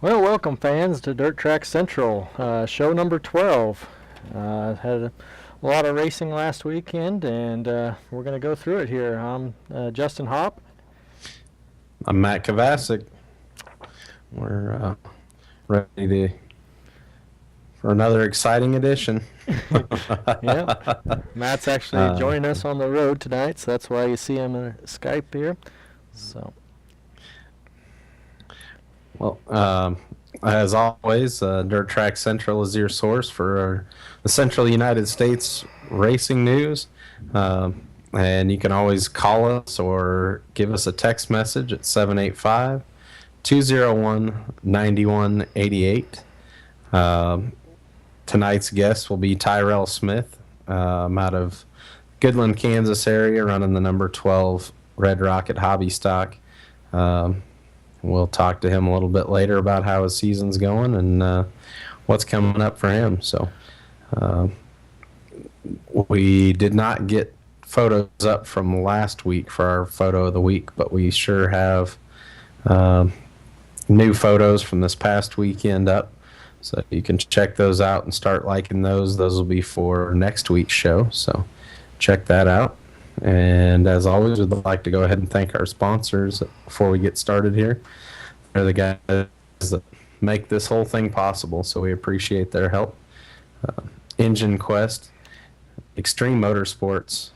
Well, welcome fans to Dirt Track Central, show number 12. Had a lot of racing last weekend, and we're going to go through it here. I'm Justin Hopp. I'm Matt Kovacic. We're ready for another exciting edition. Yeah, Matt's actually joining us on the road tonight, so that's why you see him in Skype here. So. Well, as always, Dirt Track Central is your source for the Central United States racing news. And you can always call us or give us a text message at 785-201-9188. Tonight's guest will be Tyrell Smith out of Goodland, Kansas area, running the number 12 Red Rocket Hobby Stock. We'll talk to him a little bit later about how his season's going and what's coming up for him. So we did not get photos up from last week for our photo of the week, but we sure have new photos from this past weekend up. So you can check those out and start liking those. Those will be for next week's show. So check that out. And as always, we'd like to go ahead and thank our sponsors before we get started here. They're the guys that make this whole thing possible, so we appreciate their help. Engine Quest, Extreme Motorsports,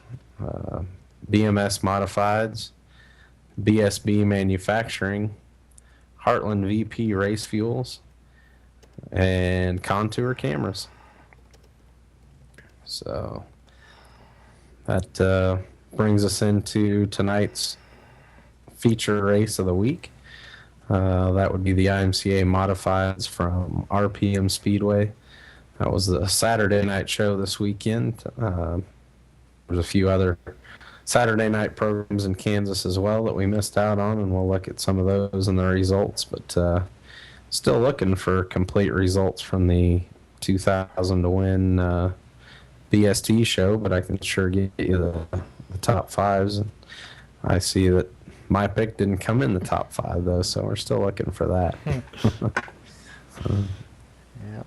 BMS Modifieds, BSB Manufacturing, Heartland VP Race Fuels, and Contour Cameras. So that brings us into tonight's feature race of the week. That would be the IMCA Modifieds from RPM Speedway. That was the Saturday night show this weekend. There's a few other Saturday night programs in Kansas as well that we missed out on, and we'll look at some of those and the results. But still looking for complete results from the 2,000 to win BST show, but I can sure get you the top fives. And I see that my pick didn't come in the top five, though, so we're still looking for that. Yeah.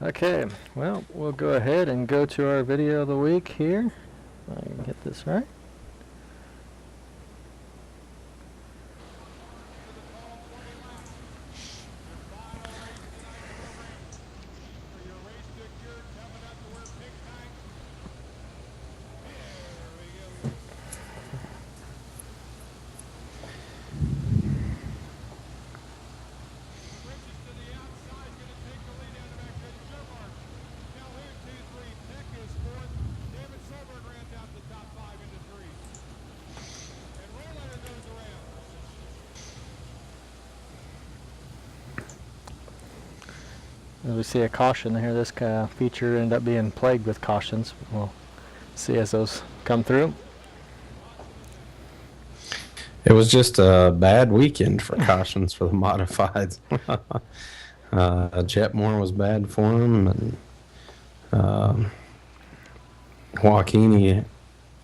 Okay, well, we'll go ahead and go to our video of the week here. If I can get this right. As we see a caution here, this feature ended up being plagued with cautions. We'll see as those come through. It was just a bad weekend for cautions for the modifieds. Jetmore was bad for him, and Joaquini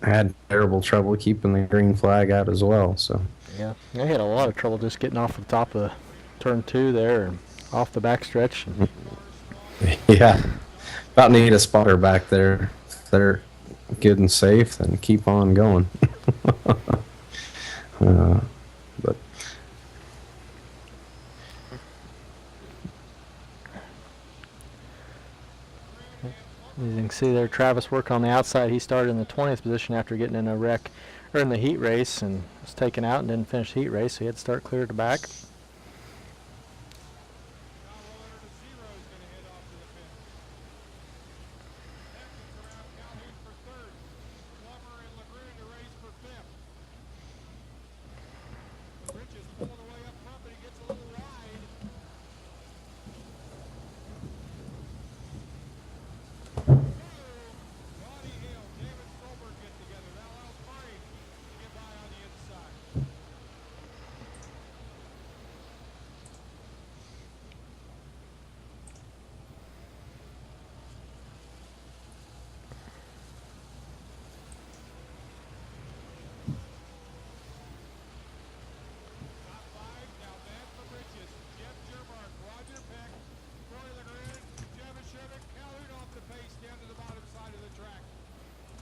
had terrible trouble keeping the green flag out as well. So yeah, they had a lot of trouble just getting off the top of turn 2 there and off the backstretch. Yeah, about need a spotter back there. If they're good and safe, then keep on going. But as you can see there, Travis worked on the outside. He started in the 20th position after getting in a wreck or in the heat race and was taken out and didn't finish the heat race, so he had to start clear to back.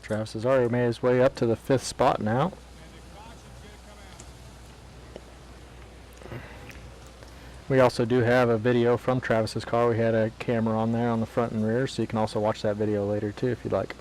Travis has already made his way up to the 5th spot now. We also do have a video from Travis's car. We had a camera on there on the front and rear, so you can also watch that video later too if you'd like.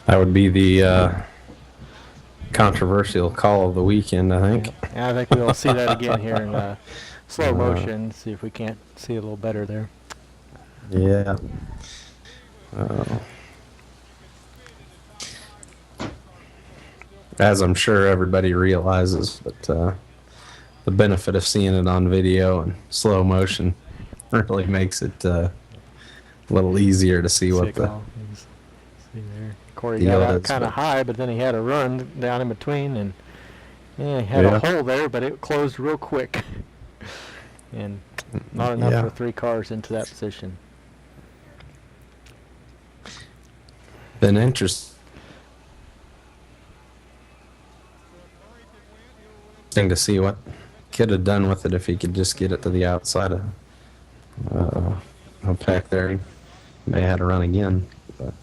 That would be the controversial call of the weekend, I think. Yeah, I think we'll see that again here in slow motion. See if we can't see a little better there. Yeah. As I'm sure everybody realizes, but the benefit of seeing it on video and slow motion really makes it a little easier to see what the See there. Corey deal got out is, kind of but- high, but then he had a run down in between, and he had a hole there, but it closed real quick. And not enough Yeah. for 3 cars into that position. been interesting to see what could have done with it if he could just get it to the outside of pack there. He may have had to run again. But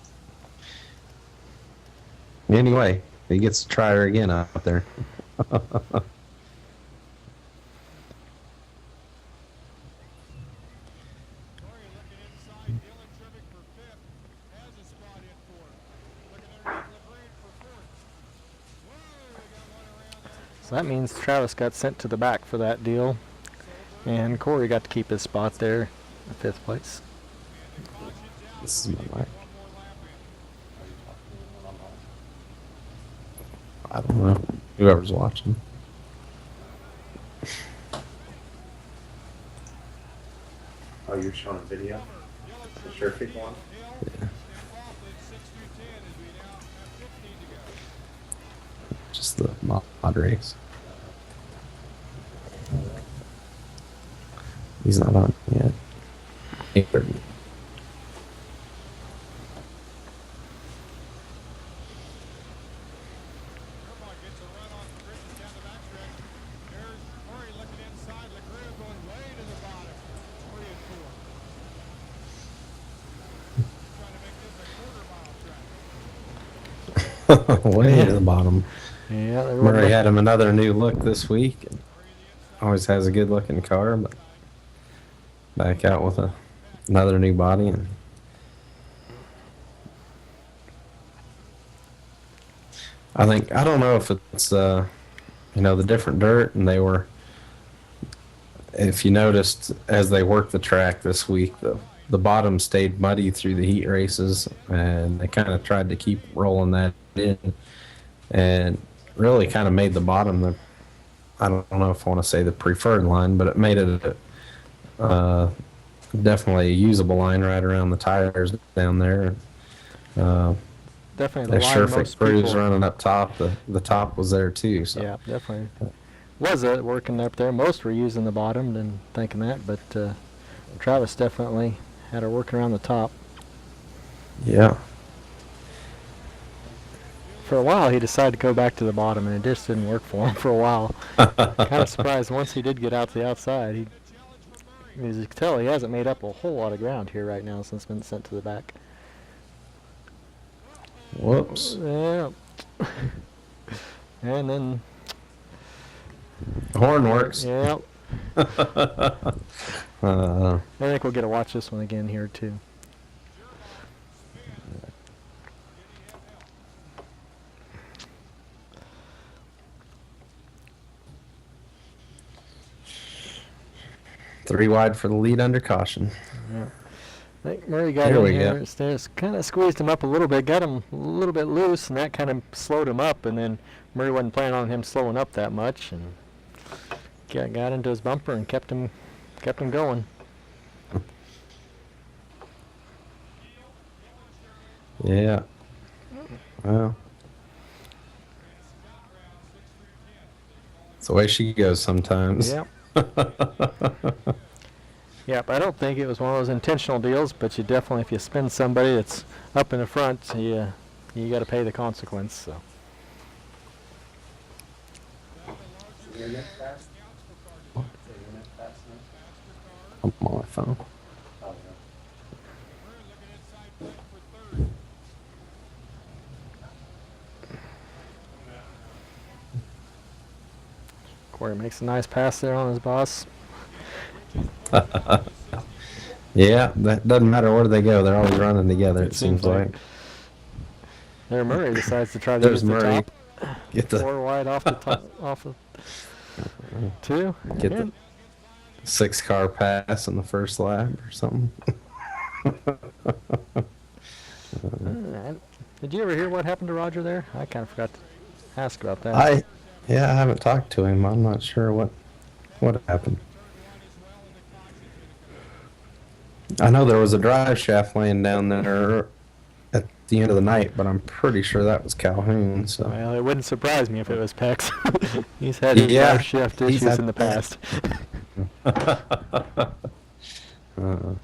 anyway, he gets to try her again out there. So that means Travis got sent to the back for that deal, and Corey got to keep his spot there in 5th place. This is my mic. I don't know. Whoever's watching. Oh, you're showing a video? The Sherfick one? Yeah. Just the mod race. He's not on yet. 8:30. Way to the bottom. Yeah, they were Murray had him another new look this week. And always has a good looking car, but back out with another new body. And I don't know if it's the different dirt, and they were. If you noticed as they worked the track this week, the bottom stayed muddy through the heat races, and they kind of tried to keep rolling that in, and really kind of made the bottom I don't know if I want to say the preferred line, but it made it definitely a usable line right around the tires down there. definitely That the line Sherfick most Cruise people. running up top, the top was there too. So Yeah, definitely. Was it working up there? Most were using the bottom and thinking that, but Travis definitely had her working around the top. yeah. For a while, he decided to go back to the bottom, and it just didn't work for him for a while. Kind of surprised once he did get out to the outside. As you can tell, he hasn't made up a whole lot of ground here right now since been sent to the back. Whoops. Yeah. And then, Horn works. yeah, Uh, I think we'll get to watch this one again here too. Three wide for the lead under caution. I think Murray got Here in we here, go. kind of squeezed him up a little bit, got him a little bit loose, and that kind of slowed him up. And then Murray wasn't planning on him slowing up that much, and got into his bumper and kept him going. Yeah. Well, it's the way she goes sometimes. Yep. Yep. I don't think it was one of those intentional deals, but you definitely, if you spin somebody that's up in the front, you got to pay the consequence. So. Internet fast? Is the internet fast now? I'm on my phone. Oh, Corey makes a nice pass there on his boss. Yeah, that doesn't matter where they go. They're always running together, it seems like. There, Murray decides to try to There's use the Murray. top. Get the 4 wide off the top, off of 2. Get the And 6-car pass in the first lap or something. did you ever hear what happened to Roger there? I kind of forgot to ask about that. I haven't talked to him. I'm not sure what happened. I know there was a drive shaft laying down there at the end of the night, but I'm pretty sure that was Calhoun. So Well, it wouldn't surprise me if it was Pex. He's had his Yeah, drive shift he's issues had in the past. uh,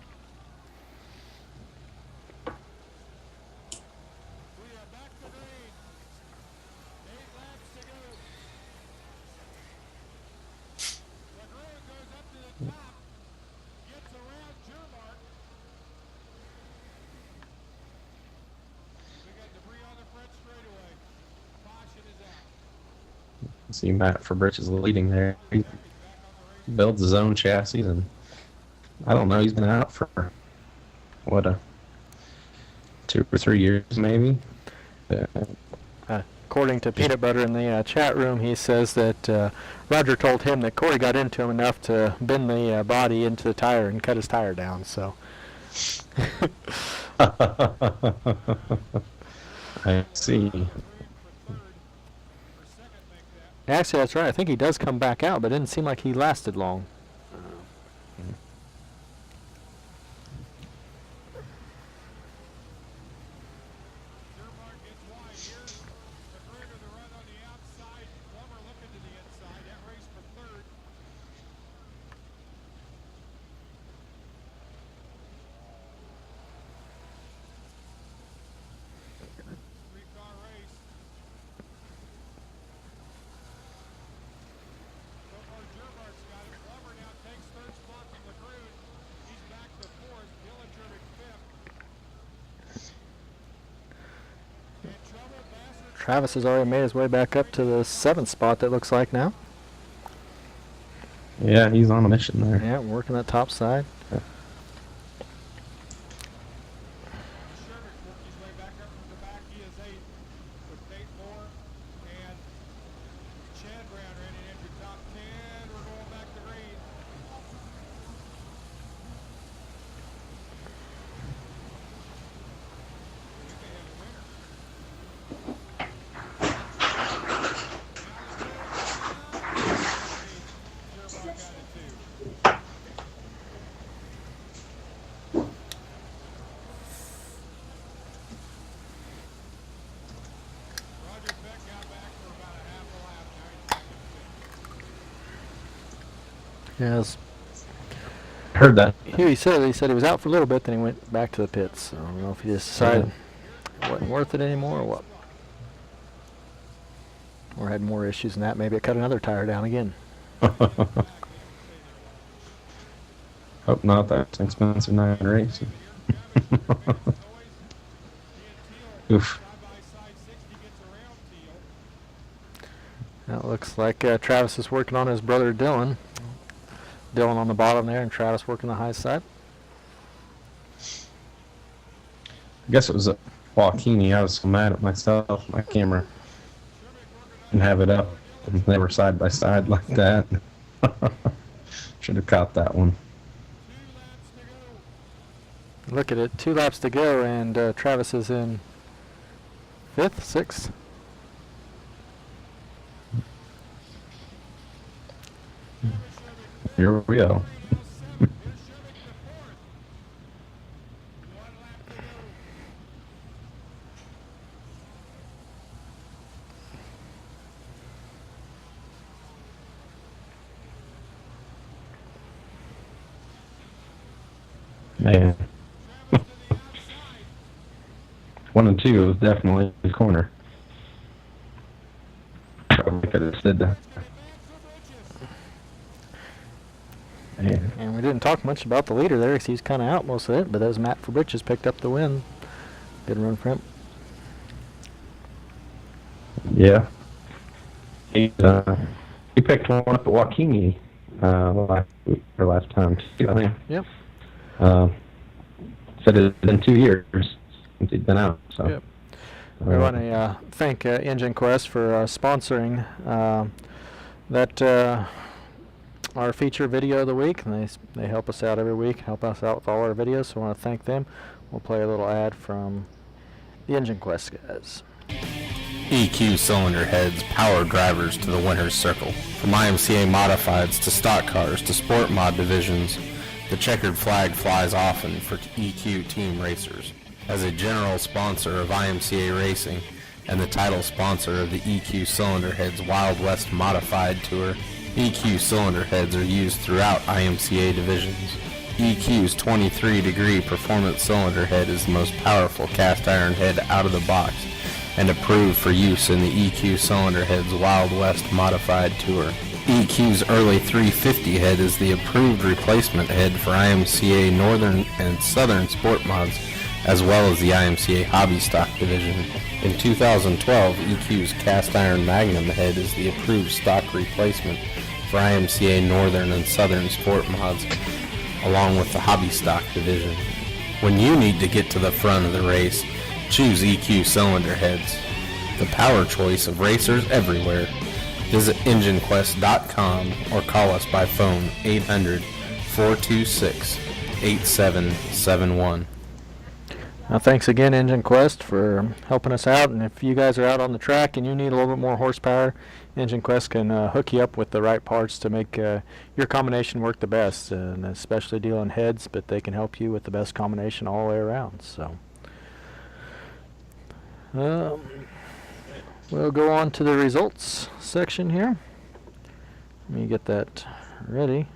see Matt Fabrich is leading there. He builds his own chassis, and I don't know. He's been out for what 2 or 3 years, maybe. According to Peanut Butter in the chat room, he says that Roger told him that Corey got into him enough to bend the body into the tire and cut his tire down. So. I see. Actually, that's right. I think he does come back out, but it didn't seem like he lasted long. Travis has already made his way back up to the 7th spot, that looks like now. Yeah, he's on a mission there. Yeah, working that top side. Yes. Heard that. He said he was out for a little bit, then he went back to the pits. So I don't know if he just decided it wasn't worth it anymore or what. Or had more issues than that. Maybe it cut another tire down again. Hope not. That's an expensive night racing. Oof. Now it looks like Travis is working on his brother Dylan. Dylan on the bottom there, and Travis working the high side. I guess it was a Joaquini. I was so mad at myself. My camera didn't have it up. They were side by side like that. Should have caught that one. Look at it, 2 laps to go, and Travis is in 5th, 6th. Here we go. Man. 1 and 2 was definitely his corner. Probably could have said that. Man. And we didn't talk much about the leader there 'cause he's kind of out most of it, but that was Matt Fabricius picked up the win. Good run for him. Yeah. He picked one up at Waukene last time too, I think. Yep. Said it had been 2 years since he'd been out. So. Yep. We want to thank Engine Quest for sponsoring our feature video of the week. And they help us out every week, help us out with all our videos. So I want to thank them. We'll play a little ad from the Engine Quest guys. EQ cylinder heads power drivers to the winner's circle. From IMCA modifieds to stock cars to sport mod divisions, the checkered flag flies often for EQ team racers. As a general sponsor of IMCA Racing and the title sponsor of the EQ Cylinder Heads Wild West Modified Tour, EQ cylinder heads are used throughout IMCA divisions. EQ's 23-degree performance cylinder head is the most powerful cast iron head out of the box and approved for use in the EQ Cylinder Heads Wild West Modified Tour. EQ's early 350 head is the approved replacement head for IMCA Northern and Southern Sport Mods, as well as the IMCA Hobby Stock division. In 2012, EQ's cast iron Magnum head is the approved stock replacement for IMCA Northern and Southern Sport Mods, along with the Hobby Stock division. When you need to get to the front of the race, choose EQ cylinder heads, the power choice of racers everywhere. Visit EngineQuest.com or call us by phone 800-426-8771. Thanks again, Engine Quest, for helping us out. And if you guys are out on the track and you need a little bit more horsepower, Engine Quest can hook you up with the right parts to make your combination work the best, and especially dealing heads, but they can help you with the best combination all the way around. So we'll go on to the results section here. Let me get that ready.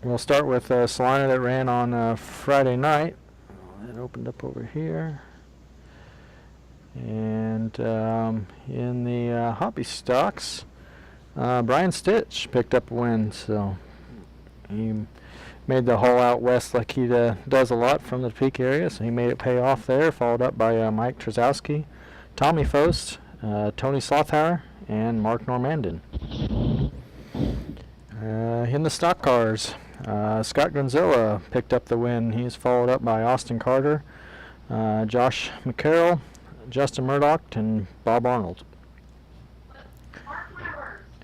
We'll start with Salina that ran on Friday night. It opened up over here. And in the hobby stocks, Brian Stitch picked up a win. So he made the haul out west like he does a lot from the Topeka area. So he made it pay off there, followed up by Mike Trzowski, Tommy Fost, Tony Slothauer, and Mark Normandin. In the stock cars, Scott Gonzilla picked up the win. He's followed up by Austin Carter, Josh McCarroll, Justin Murdoch, and Bob Arnold.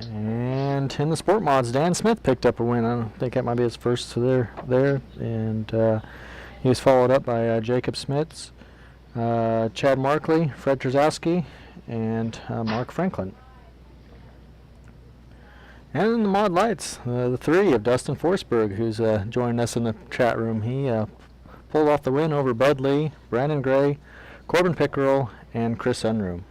And in the sport mods, Dan Smith picked up a win. I think that might be his first there. And he was followed up by Jacob Smits, Chad Markley, Fred Trzowski, and Mark Franklin. And in the mod lights, the three of Dustin Forsberg, who's joined us in the chat room. He pulled off the win over Bud Lee, Brandon Gray, Corbin Pickerel, and Chris Unruh.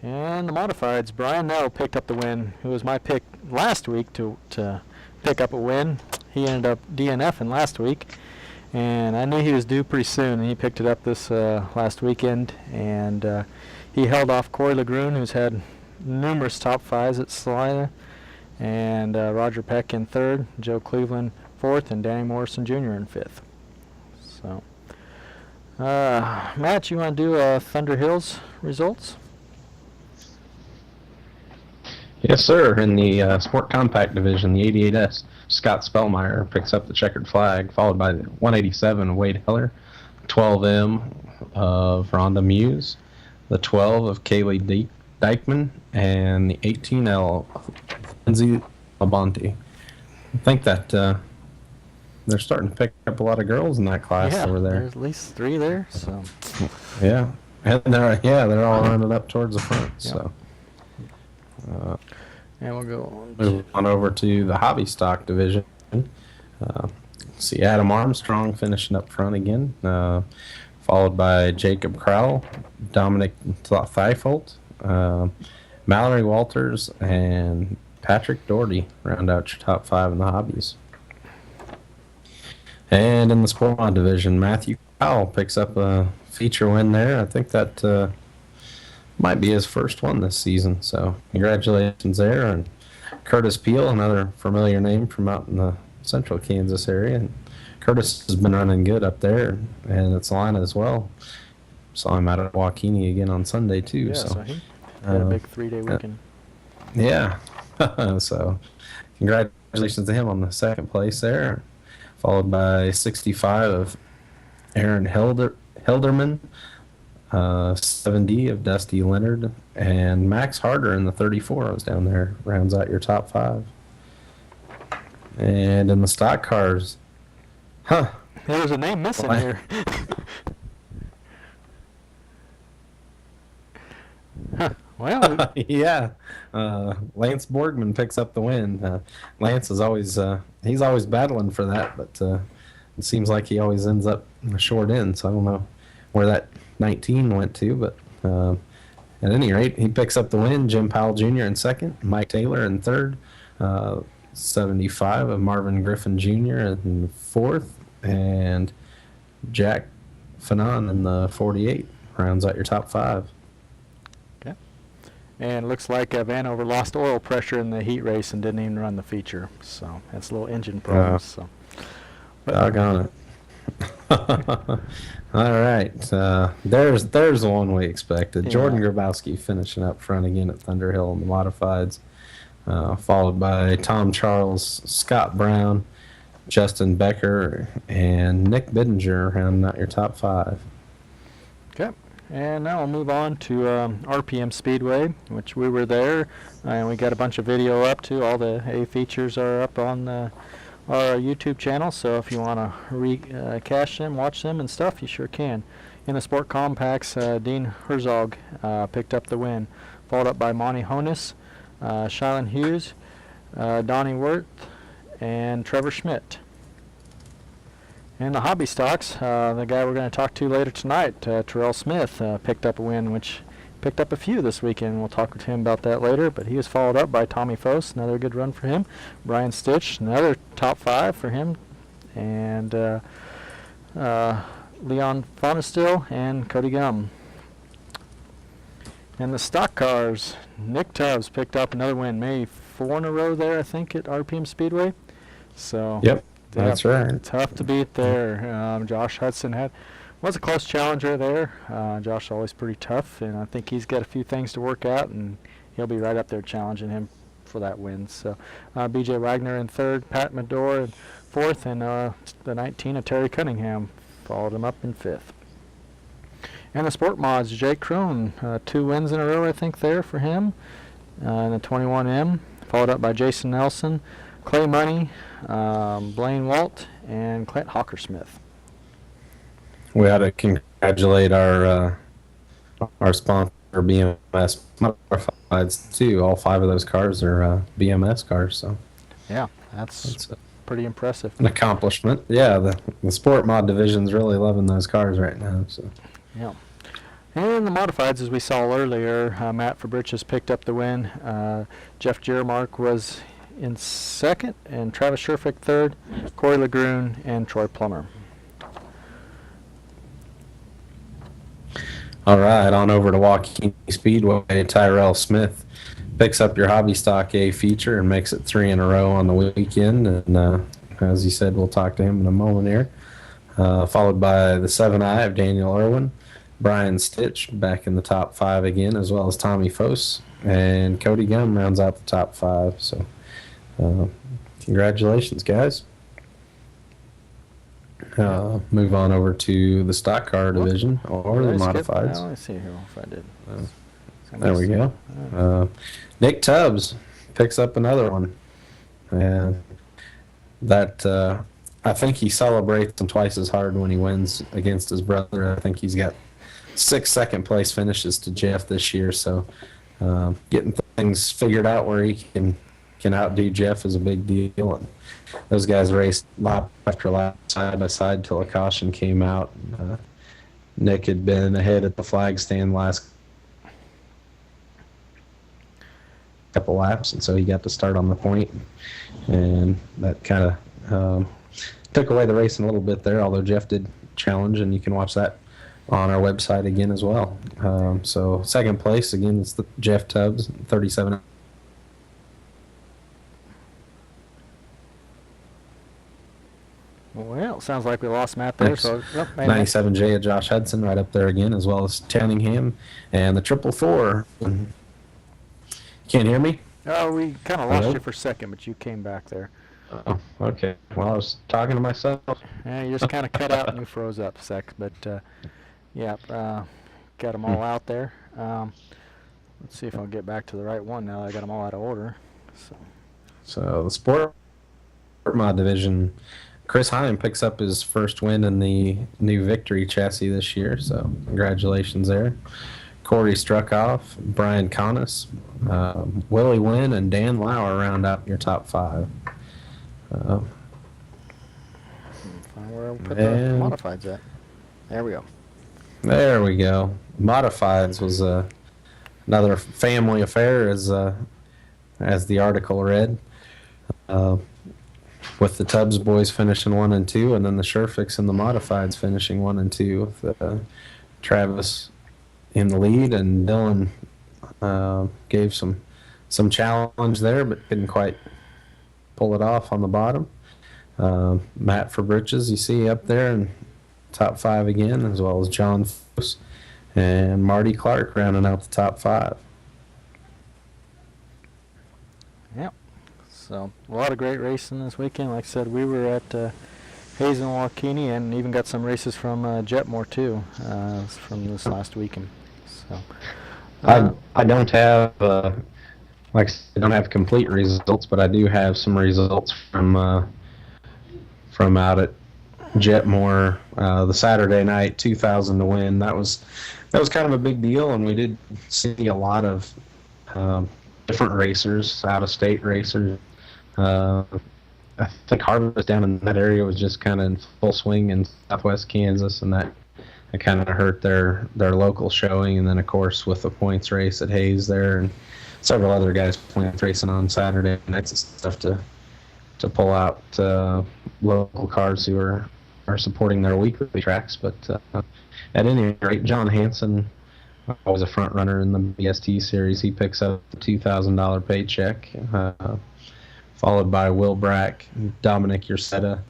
And the modifieds, Brian Nell picked up the win, who was my pick last week to pick up a win. He ended up DNFing last week, and I knew he was due pretty soon, and he picked it up this last weekend, and he held off Corey LeGrune, who's had numerous top fives at Salina, and Roger Peck in third, Joe Cleveland fourth, and Danny Morrison Jr. in fifth. So, Matt, you want to do Thunder Hills results? Yes, sir. In the Sport Compact Division, the 88S, Scott Spellmeyer picks up the checkered flag, followed by the 187 Wade Heller, 12M of Rhonda Muse, the 12 of Kaylee Dykeman, and the 18L of Lindsay Labonte. I think that they're starting to pick up a lot of girls in that class over there. There's at least three there. So yeah, and they're all running up towards the front. Yep. So. And we'll go move on over to the hobby stock division. See Adam Armstrong finishing up front again, followed by Jacob Crowell, Dominic Theifolt, Mallory Walters and Patrick Doherty round out your top 5 in the hobbies. And in the Sport Mod division, Matthew Powell picks up a feature win there. I think that might be his first one this season. So congratulations there. And Curtis Peel, another familiar name from out in the central Kansas area. And Curtis has been running good up there, and it's Atlanta as well. Saw him out at Waukene again on Sunday too. Yeah, so he had a big 3-day weekend. yeah. So congratulations to him on the second place there, followed by 65 of Aaron Helderman, 70 of Dusty Leonard, and Max Harder in the 34 was down there, rounds out your top 5. And in the stock cars, There was a name missing Why? here. Well, yeah, Lance Borgman picks up the win. Lance is always he's always battling for that, but it seems like he always ends up in the short end. So I don't know where that 19 went to, but at any rate, he picks up the win. Jim Powell Jr. in second, Mike Taylor in third, 75 of Marvin Griffin Jr. in fourth, and Jack Fanon in the 48 rounds out your top 5. and it looks like Vanover lost oil pressure in the heat race and didn't even run the feature. So that's a little engine problems. So. Doggone it. All right. There's the one we expected. Yeah. Jordan Grabowski finishing up front again at Thunderhill in the modifieds, followed by Tom Charles, Scott Brown, Justin Becker, and Nick Bidinger rounding out your top 5. Okay. And now we'll move on to RPM Speedway, which we were there, and we got a bunch of video up too. All the A features are up on our YouTube channel, so if you want to cache them, watch them and stuff, you sure can. In the Sport Compacts, Dean Herzog picked up the win, followed up by Monty Honus, Shylon Hughes, Donnie Wirth, and Trevor Schmidt. In the hobby stocks, the guy we're going to talk to later tonight, Terrell Smith, picked up a win, which picked up a few this weekend. We'll talk to him about that later, but he was followed up by Tommy Foss, another good run for him. Brian Stitch, another top 5 for him. And Leon Fonestil and Cody Gum. And the stock cars, Nick Tubbs picked up another win, maybe 4 in a row there, I think, at RPM Speedway. So Yep, that's right. tough to beat there. Josh Hudson was a close challenger there. Josh always pretty tough, and I think he's got a few things to work out, and he'll be right up there challenging him for that win. So B.J. Wagner in third, Pat Medore in fourth, and the 19 of Terry Cunningham followed him up in fifth. And the Sport Mods, Jake Krohn, 2 wins in a row, I think, there for him. In the 21M, followed up by Jason Nelson, Clay Money, Blaine Walt, and Clint Hawkersmith. We ought to congratulate our sponsor, BMS Modifieds, too. All 5 of those cars are BMS cars, so Yeah, that's pretty impressive. an accomplishment. Yeah, the Sport Mod division's really loving those cars right now. So. Yeah. And the modifieds, as we saw earlier, Matt Fabricius picked up the win. Jeff Jeremark was in second, and Travis Sherfick third, Corey Legrune, and Troy Plummer. All right, on over to Waukene Speedway. Tyrell Smith picks up your hobby stock A feature and makes it 3 in a row on the weekend. And as he said, we'll talk to him in a moment here. Followed by the 7i of Daniel Irwin, Brian Stitch back in the top 5 again, as well as Tommy Foss, and Cody Gum rounds out the top 5. So congratulations, guys. Move on over to the stock car division or the modifieds. Let's see here if I did. There we go. Nick Tubbs picks up another one, and that I think he celebrates him twice as hard when he wins against his brother. I think he's got 6 second place finishes to Jeff this year, so getting things figured out where he can outdo Jeff is a big deal. And those guys raced lap after lap, side by side, till a caution came out. Nick had been ahead at the flag stand last. couple laps, and so he got to start on the point, and that kind of took away the race in a little bit there. Although Jeff did challenge, and you can watch that on our website again as well. So second place again, it's the Jeff Tubbs, 37. Well, sounds like we lost Matt there. Thanks. So, 97J of Josh Hudson right up there again, as well as Channingham and the 444. Can't hear me? Oh, we kind of lost Hello? you for a second, but you came back there. Oh, okay. Well, I was talking to myself. Yeah, you just kind of cut out and you froze up a sec. But, got them all out there. Let's see if I'll get back to the right one now that I got them all out of order. So the Sport Mod division, Chris Heim picks up his first win in the new Victory chassis this year, so congratulations there. Corey Struckoff, Brian Connis, Willie Wynn, and Dan Lauer round out your top 5. Find where we put the And- modifieds at. There we go. There we go. Modifieds was another family affair, as the article read. With the Tubbs boys finishing 1 and 2, and then the Sherfix and the Modifieds finishing 1 and 2, with Travis in the lead, and Dylan gave some challenge there, but couldn't quite pull it off on the bottom. Matt Fabriches, you see up there in top 5 again, as well as John Foss and Marty Clark rounding out the top 5. Yep. So a lot of great racing this weekend. Like I said, we were at Hayes and Waukene, and even got some races from Jetmore too from this last weekend. So I don't have like I said, I don't have complete results, but I do have some results from out at Jetmore the Saturday night, 2,000 to win. That was kind of a big deal, and we did see a lot of different racers, out-of-state racers. I think Harvest down in that area was just kind of in full swing in southwest Kansas, and that kind of hurt their local showing. And then, of course, with the points race at Hayes there, and several other guys points racing on Saturday nights and stuff to pull out local cars who are supporting their weekly tracks. But at any rate, John Hansen was a front runner in the BST series. He picks up the $2,000 paycheck, followed by Will Brack, Dominic Ursetta,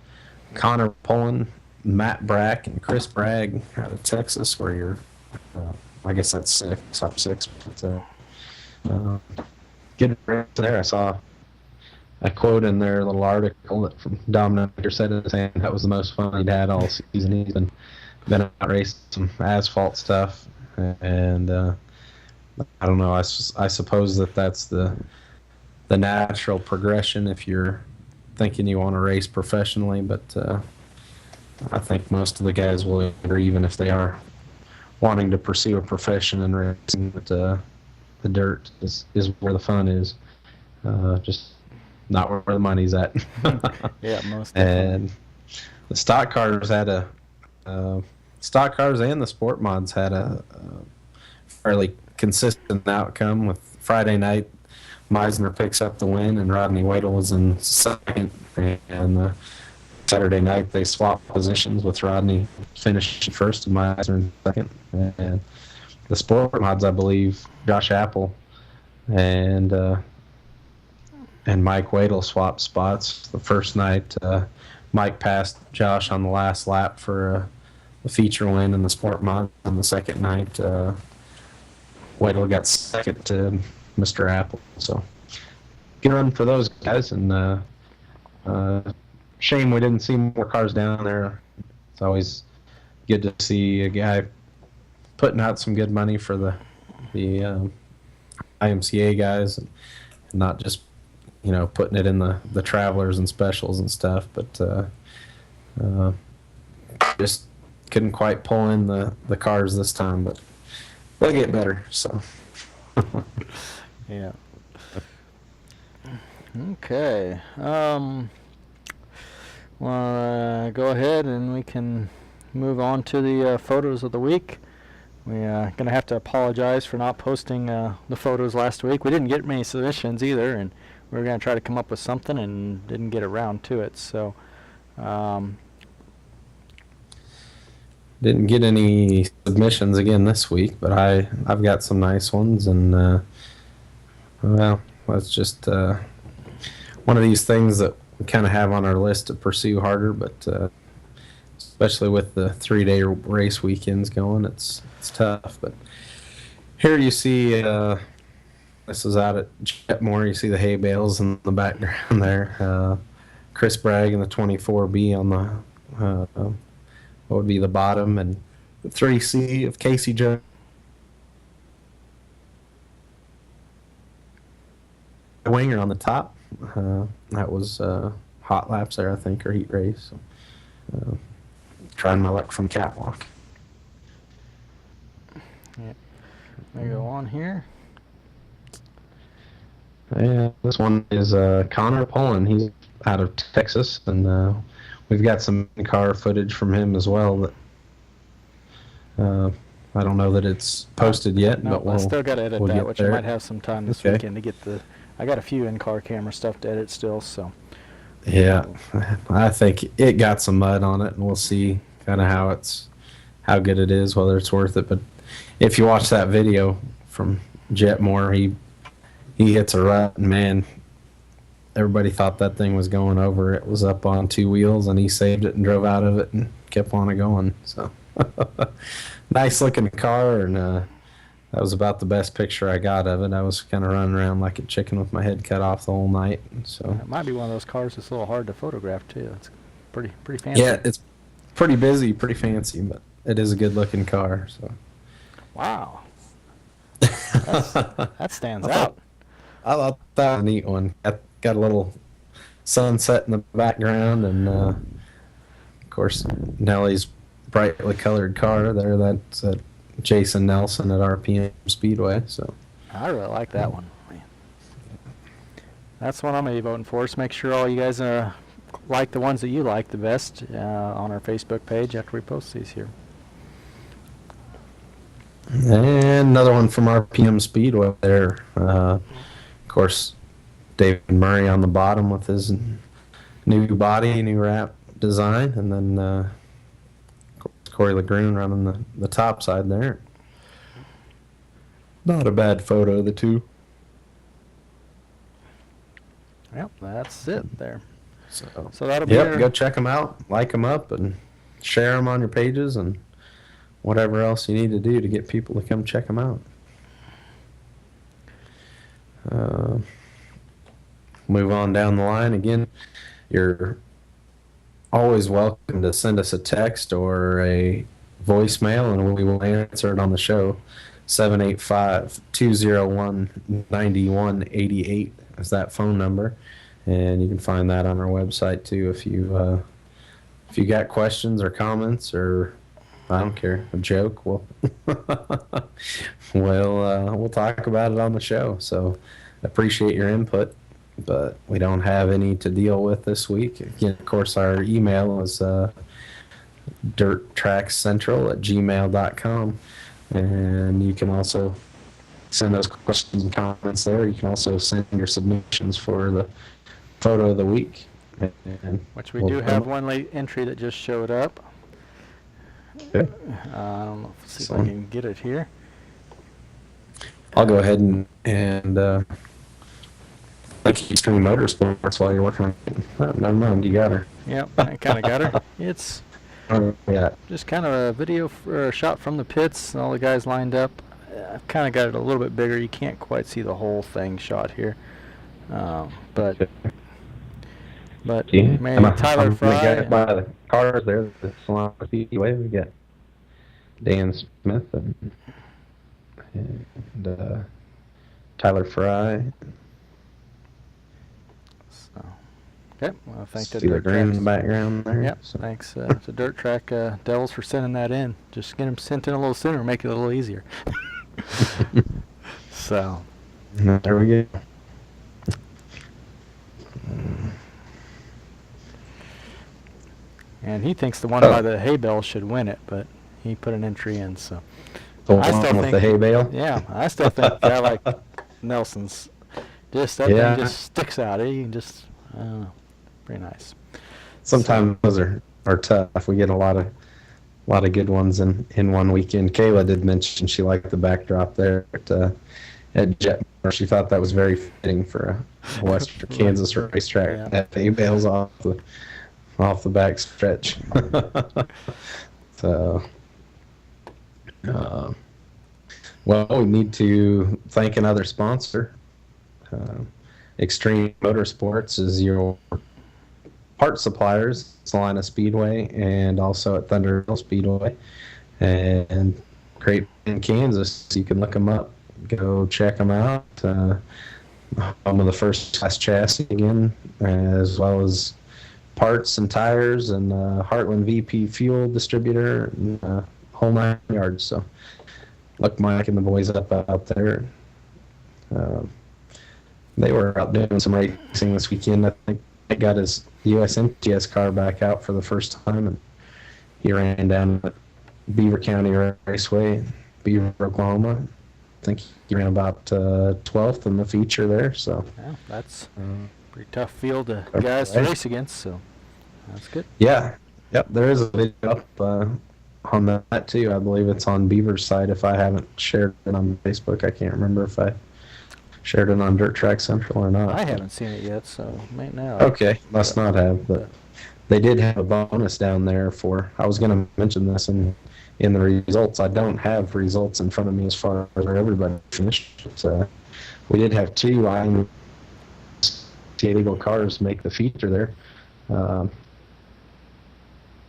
Connor Pullen, Matt Brack, and Chris Bragg out of Texas, where you're, I guess that's top 6. But good race there. I saw a quote in their little article that from Dominic Ursetta saying that was the most fun he'd had all season. He's been out racing some asphalt stuff, and I don't know. I suppose that's the natural progression if you're thinking you want to race professionally, but I think most of the guys will agree, even if they are wanting to pursue a profession in racing, that the dirt is where the fun is, just not where the money's at. yeah, most. And the stock cars had stock cars and the sport mods had a fairly consistent outcome. With Friday night, Meisner picks up the win, and Rodney Wadle was in second. And Saturday night, they swapped positions, with Rodney finishing first and Meisner in second. And the sport mods, I believe, Josh Apple and Mike Wadle swapped spots. The first night, Mike passed Josh on the last lap for the feature win in the sport mod. On the second night, Wadle got second to Mr. Apple. So good run for those guys, and shame we didn't see more cars down there. It's always good to see a guy putting out some good money for the IMCA guys, and not just putting it in the travelers and specials and stuff, but just couldn't quite pull in the cars this time, but they'll get better. So Yeah. Okay. Well, go ahead and we can move on to the photos of the week. We're gonna have to apologize for not posting the photos last week. We didn't get many submissions either, and we were gonna try to come up with something and didn't get around to it. So, Didn't get any submissions again this week, but I've got some nice ones, and well, that's just one of these things that we kind of have on our list to pursue harder, but especially with the 3-day race weekends going, it's tough. But here you see, this is out at Jetmore. You see the hay bales in the background there. Chris Bragg in the 24B on the what would be the bottom, and the 3C of Casey Jones. Winger on the top. That was hot laps there, I think, or heat race. So, trying my luck from catwalk. I go on here. Yeah, this one is Connor Pullen. He's out of Texas, and we've got some car footage from him as well. That I don't know that it's posted yet, No, but I still got to edit we'll that, get which there. I might have some time this Okay. weekend to get the. I got a few in-car camera stuff to edit still, so. Yeah, I think it got some mud on it, and we'll see kind of how good it is, whether it's worth it. But if you watch that video from Jetmore, he hits a rut, and man, everybody thought that thing was going over. It was up on 2 wheels, and he saved it and drove out of it and kept on it going. So nice looking car, and that was about the best picture I got of it. I was kind of running around like a chicken with my head cut off the whole night. So It might be one of those cars that's a little hard to photograph too. It's pretty fancy. yeah, it's pretty busy, pretty fancy, but it is a good looking car. So Wow. That stands out. I thought that was a neat one. Got a little sunset in the background, and of course Nellie's brightly colored car there. That's Jason Nelson at RPM Speedway. So I really like that one. Man. That's one I'm going to be voting for. So make sure all you guys like the ones that you like the best on our Facebook page after we post these here. and another one from RPM Speedway there. Of course, David Murray on the bottom with his new body, new wrap design, and then Corey Lagroon running the top side there. Not a bad photo of the two. Yep, that's it there. So So that'll be yep, your- go check them out, like them up, and share them on your pages, and whatever else you need to do to get people to come check them out. Move on down the line again. You're always welcome to send us a text or a voicemail, and we will answer it on the show. 785-201-9188 is that phone number, and you can find that on our website too. If you got questions or comments, or I don't care, a joke, we'll talk about it on the show. So appreciate your input, but we don't have any to deal with this week. Again, of course, our email is dirttrackscentral@gmail.com, and you can also send those questions and comments there. You can also send your submissions for the photo of the week. And Which we we'll do put have 'em- one late entry that just showed up. Okay. I don't know. See if I So- can get it here. I'll go ahead and thank you, Extreme Motorsports, while you're working on it. Oh, never mind, you got her. Yep, I kind of got her. It's Yeah. just kind of a video or a shot from the pits, all the guys lined up. I've kind of got it a little bit bigger. You can't quite see the whole thing shot here, but Yeah. man, Tyler We Fry. got by the cars there. The Salon Speedway. We got Dan Smith and Tyler Fry. So, okay, well, thank the See the Dirt green in the Tracks. background there. Yep, So, thanks to Dirt Track Devils for sending that in. Just get them sent in a little sooner, make it a little easier. So, there we go. and he thinks the one Oh. by the hay bale should win it, but he put an entry in. So, The I still one with think the hay bale. Yeah, I still think a guy like Nelson's just that Yeah. thing just sticks out. You can just I don't know, pretty nice. Sometimes those are tough. We get a lot of good ones in one weekend. Kayla did mention she liked the backdrop there at Jetmore. She thought that was very fitting for a Western Kansas racetrack. Yeah. That hay bales off the back stretch. So, well, we need to thank another sponsor. Extreme Motorsports is your part suppliers, Salina Speedway, and also at Thunder Hill Speedway, and great in Kansas. You can look them up, go check them out. Home of the first class chassis again, as well as parts and tires, and Heartland VP fuel distributor, and whole 9 yards. So look Mike and the boys up out there. They were out doing some racing this weekend. I think he got his USMTS car back out for the first time, and he ran down at Beaver County Raceway, Beaver, Oklahoma. I think he ran about 12th in the feature there. So Yeah, that's a pretty tough field of guys to Right. race against. So that's good. yeah, yep. There is a video up on that too. I believe it's on Beaver's site. If I haven't shared it on Facebook, I can't remember if I shared it on Dirt Track Central or not. I haven't seen it yet, so might now. Okay, must not have, but they did have a bonus down there for. I was going to mention this in the results. I don't have results in front of me as far as where everybody finished. But, we did have 2 IMCA legal cars make the feature there,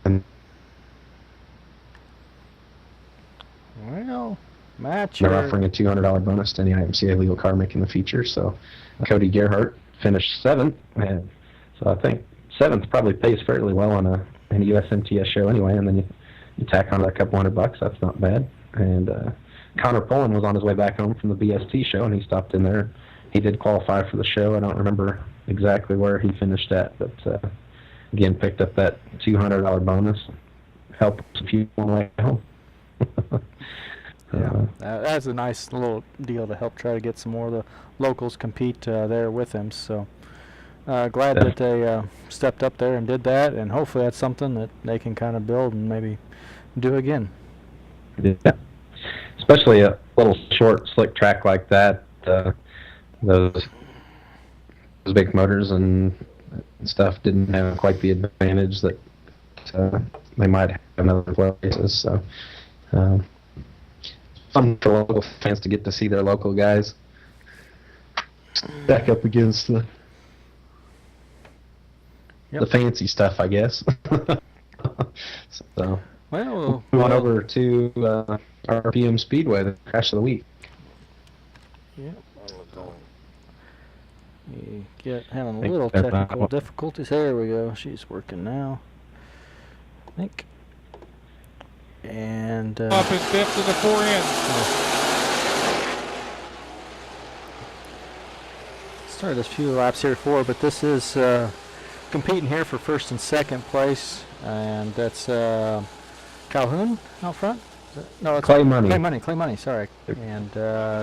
and Well, Matt, they're you're offering a $200 bonus to any IMCA legal car making the feature. So Cody Gerhart finished 7th, and so I think 7th probably pays fairly well on an USMTS show anyway, and then you tack on a couple $100, that's not bad. And Connor Pullen was on his way back home from the BST show, and he stopped in there. He did qualify for the show. I don't remember exactly where he finished at, but again, picked up that $200 bonus. Help if you on the way home. Yeah, that's a nice little deal to help try to get some more of the locals compete there with him. So glad Yeah. that they stepped up there and did that, and hopefully that's something that they can kind of build and maybe do again. Yeah, especially a little short, slick track like that. Those big motors and stuff didn't have quite the advantage that they might have in other places. So, fun for local fans to get to see their local guys back up against the fancy stuff, I guess. So. Well, We went over to RPM Speedway, the crash of the week. Yeah. You get having a Think little they're technical not- difficulties. There we go. She's working now. I think. And Up in 5th to the 4 ends. started a few laps here before, but this is competing here for 1st and 2nd place, and that's Calhoun out front. No, it's Clay Money. Clay Money. Sorry, and Now the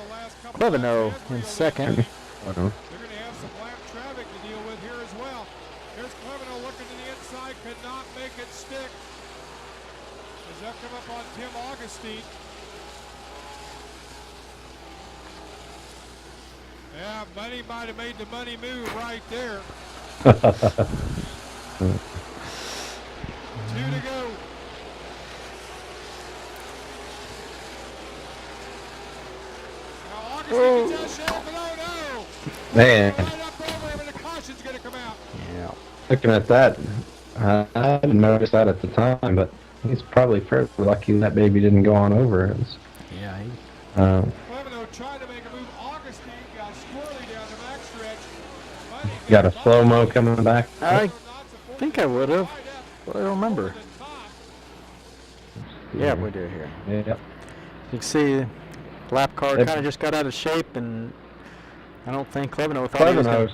last couple Cleveno laps here in for 2nd. They're going to have some lap traffic to deal with here as well. Here's Cleveno looking to the inside, could not make it stick. As that come up on Tim Augustine. Yeah, Money might have made the money move right there. 2 to go. Now Augustine gets that shot, but oh no! Man, Right up over him, and the caution's going to come out. Yeah. looking at that, I didn't notice that at the time, but he's probably fairly lucky that baby didn't go on over. It's, Yeah. Cleveno tried to make a move. Augustine got squirrely down the back stretch. Money got a slow-mo coming back. I think I would have, but I don't remember. Yeah, we do here. Yep. You can see lap car Yep. kind of just got out of shape, and I don't think Cleveno thought he was Cleveno's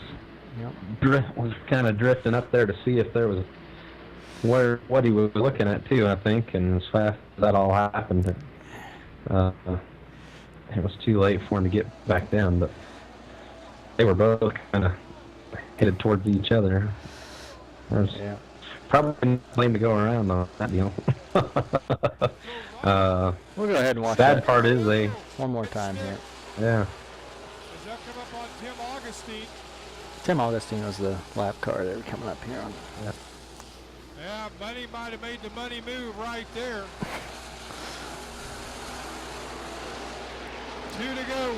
Yep. was kind of drifting up there to see if there was what he was looking at too, I think, and as fast as that all happened, It was too late for him to get back down, but they were both kind of headed towards each other. There's probably no lane to go around on that deal. We'll go ahead and watch Sad that part is they, one more time here. yeah. Does that come up on Tim Augustine? Tim Augustine was the lap car that were coming up here on. Yeah, Money might have made the money move right there. 2 to go.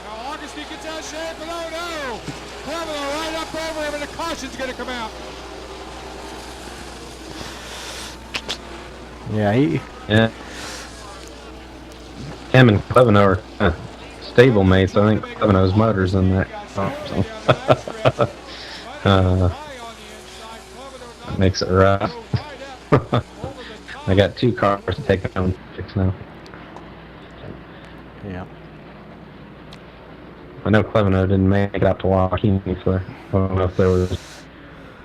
Now Augustine gets out of shape, but oh no! Clevelo right up over him, and the caution's going to come out. Yeah, Yeah. Him and Cleveno are kind of stable mates. I think Cleveno's motor's in that. So. That makes it rough. I got 2 cars to take on 6 now. yeah. I know Cleveno didn't make it out to Joaquin, so I don't know if there was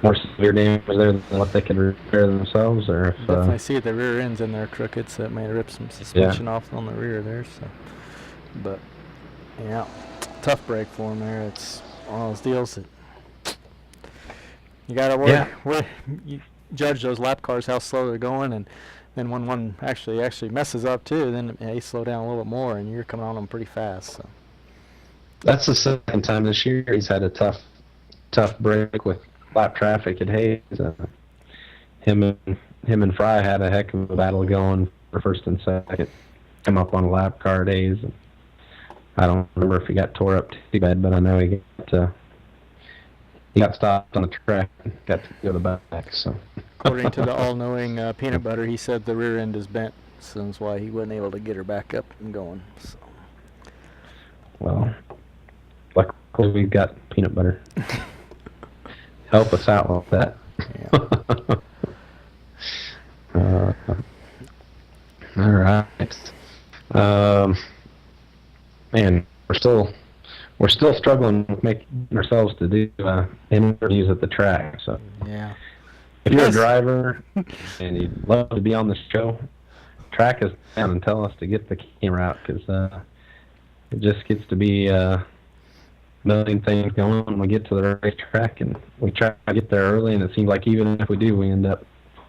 more severe damage there than what they could repair themselves, or if Definitely see the rear ends in there crooked, so it may rip some suspension off on the rear there. So, but yeah, tough break for him there. It's one of those deals that you gotta work. You judge those lap cars how slow they're going, and then when one actually messes up too, then they slow down a little bit more, and you're coming on them pretty fast. So. that's the second time this year he's had a tough break with lap traffic at Hayes. Him and Fry had a heck of a battle going for first and second. Come up on a lap car at Hayes. I don't remember if he got tore up too bad, but I know he got stopped on the track and got to go to the back. So, According to the all-knowing peanut butter, he said the rear end is bent, so that's why he wasn't able to get her back up and going. So. well, luckily we've got peanut butter. Help us out with that. Yeah. All right. Man, we're still struggling with making ourselves to do interviews at the track. So Yeah. if you're a driver and you'd love to be on the show, track us down and tell us to get the camera out, because it just gets to be a million things going on when we get to the racetrack, and we try to get there early, and it seems like even if we do, we end up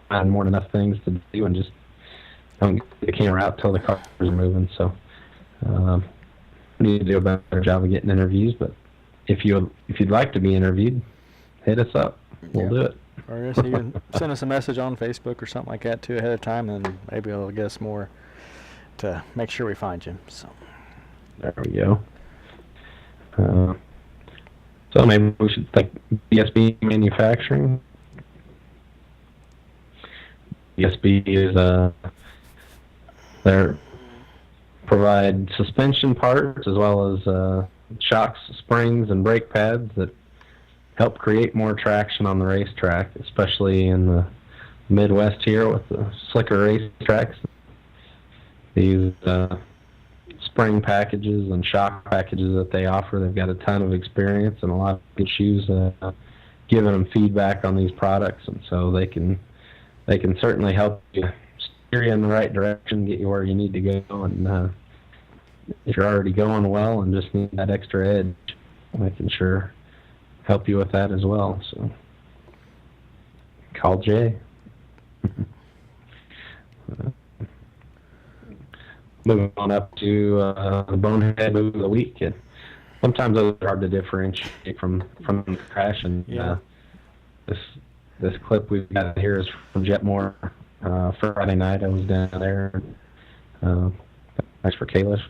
finding more than enough things to do and just don't get the camera out till the cars are moving. So we need to do a better job of getting interviews, but if you'd like to be interviewed, hit us up. We'll do it. Or just even send us a message on Facebook or something like that too ahead of time, and maybe it'll get us more to make sure we find you. So. There we go. So maybe we should thank BSB Manufacturing. BSB is they provide suspension parts as well as shocks, springs, and brake pads that help create more traction on the racetrack, especially in the Midwest here with the slicker racetracks. These spring packages and shock packages that they offer, they've got a ton of experience and a lot of good shoes giving them feedback on these products, and so they can certainly help you steer you in the right direction, get you where you need to go. And if you're already going well and just need that extra edge, I can sure help you with that as well. So call Jay. Moving on up to the bonehead move of the week. And sometimes those are hard to differentiate from the crash. And this clip we've got here is from Jetmore Friday night. I was down there. Thanks for Kalish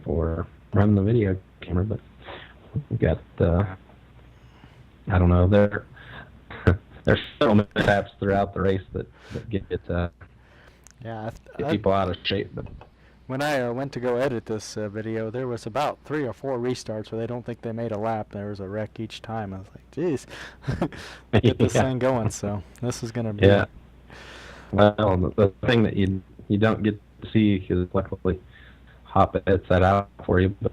for running the video camera. But we got I don't know. There's several mishaps throughout the race that get people out of shape. But when I went to go edit this video, there was about 3 or 4 restarts where they don't think they made a lap. There was a wreck each time. I was like, geez, get this thing going. So this is going to be... Yeah. Well, the thing that you don't get to see is luckily Hop edits that out for you. But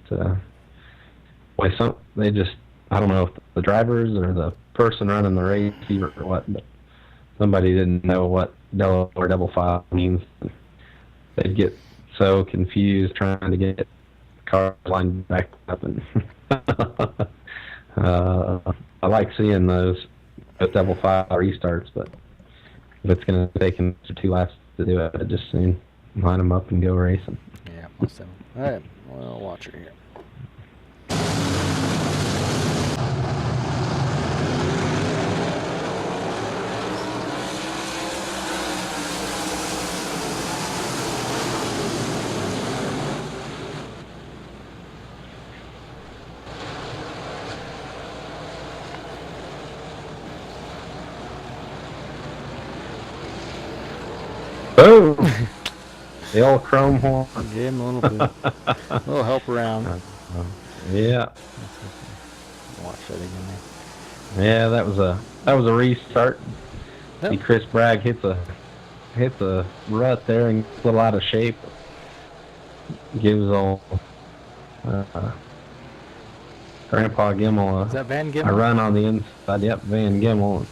they just, I don't know if the drivers or the person running the race or what, but somebody didn't know what Delaware double file means. They'd get so confused trying to get cars lined back up, and I like seeing those double file restarts, but if it's going to take them 2 laps to do it, I just soon line them up and go racing. Yeah, most of them. All right, we'll watch her here. Boom! The old chrome horn. Give him a little bit, a little help around. Yeah, Watch that again yeah, that was a restart. Yep. See, Chris Bragg hits a rut there and gets a little out of shape. Gives old Grandpa Gimmel Is that Van a Gimmel? run on the inside. Yep, Van Gimmel.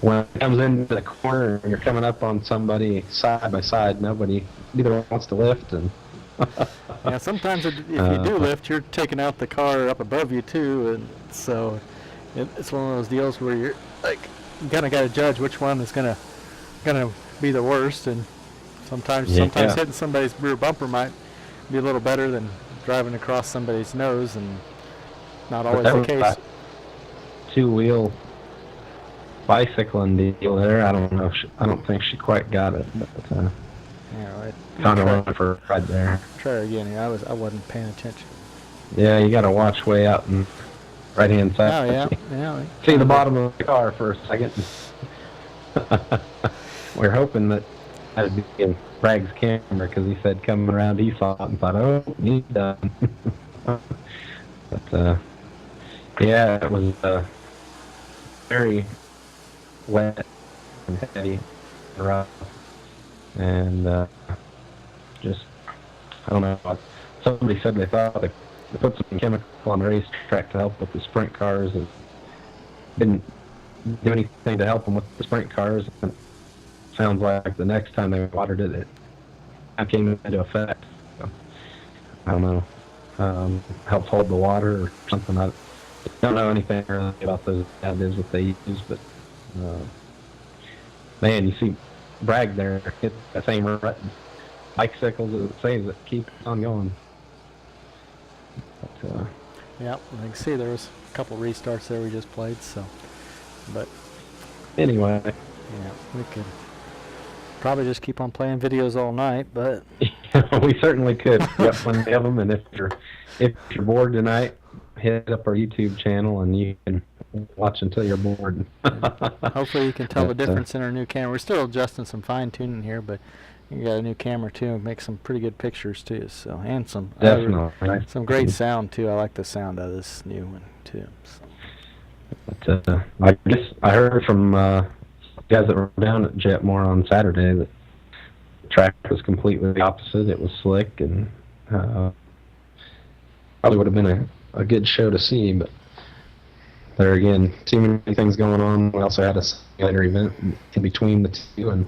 When it comes into the corner and you're coming up on somebody side by side, neither wants to lift, and Yeah, sometimes if you do lift, you're taking out the car up above you too, and so it's one of those deals where you're like, you kind of got to judge which one is gonna be the worst, and sometimes Yeah. hitting somebody's rear bumper might be a little better than driving across somebody's nose, and not always that the was case. that two-wheel bicycling deal there. I don't know. I don't think she quite got it, but Yeah, right. kind of went for a ride there. Try her again here. I wasn't paying attention. Yeah, you got to watch way out and right-hand side. Oh yeah, yeah. See the bottom of the car for a second. We're hoping that that'd be in Bragg's camera, because he said coming around he saw it and thought, oh, he's done. But yeah, it was very wet and heavy and rough, and just, I don't know. Somebody said they thought they put some chemical on the racetrack to help with the sprint cars, and didn't do anything to help them with the sprint cars. And it sounds like the next time they watered it, it came into effect. So, I don't know. Helped hold the water or something. I don't know anything really about those additives that they use, but man, you see Bragg there hit that same rut. Bicycles, as it says, it keeps on going. But, Yeah, I can see there was a couple restarts there we just played, so, but anyway, yeah, we could probably just keep on playing videos all night, but we certainly could. We got plenty of them, and if you're bored tonight, hit up our YouTube channel and you can watch until you're bored. hopefully you can tell the But, difference in our new camera. We're still adjusting some fine tuning here, but you got a new camera too, and make some pretty good pictures too. So, and some Definitely. some great sound too. I like the sound of this new one too. So. But, I guess I heard from guys that were down at Jetmore on Saturday that the track was completely the opposite. It was slick, and probably would have been a good show to see, but there again, too many things going on. We also had a simulator event in between the two, and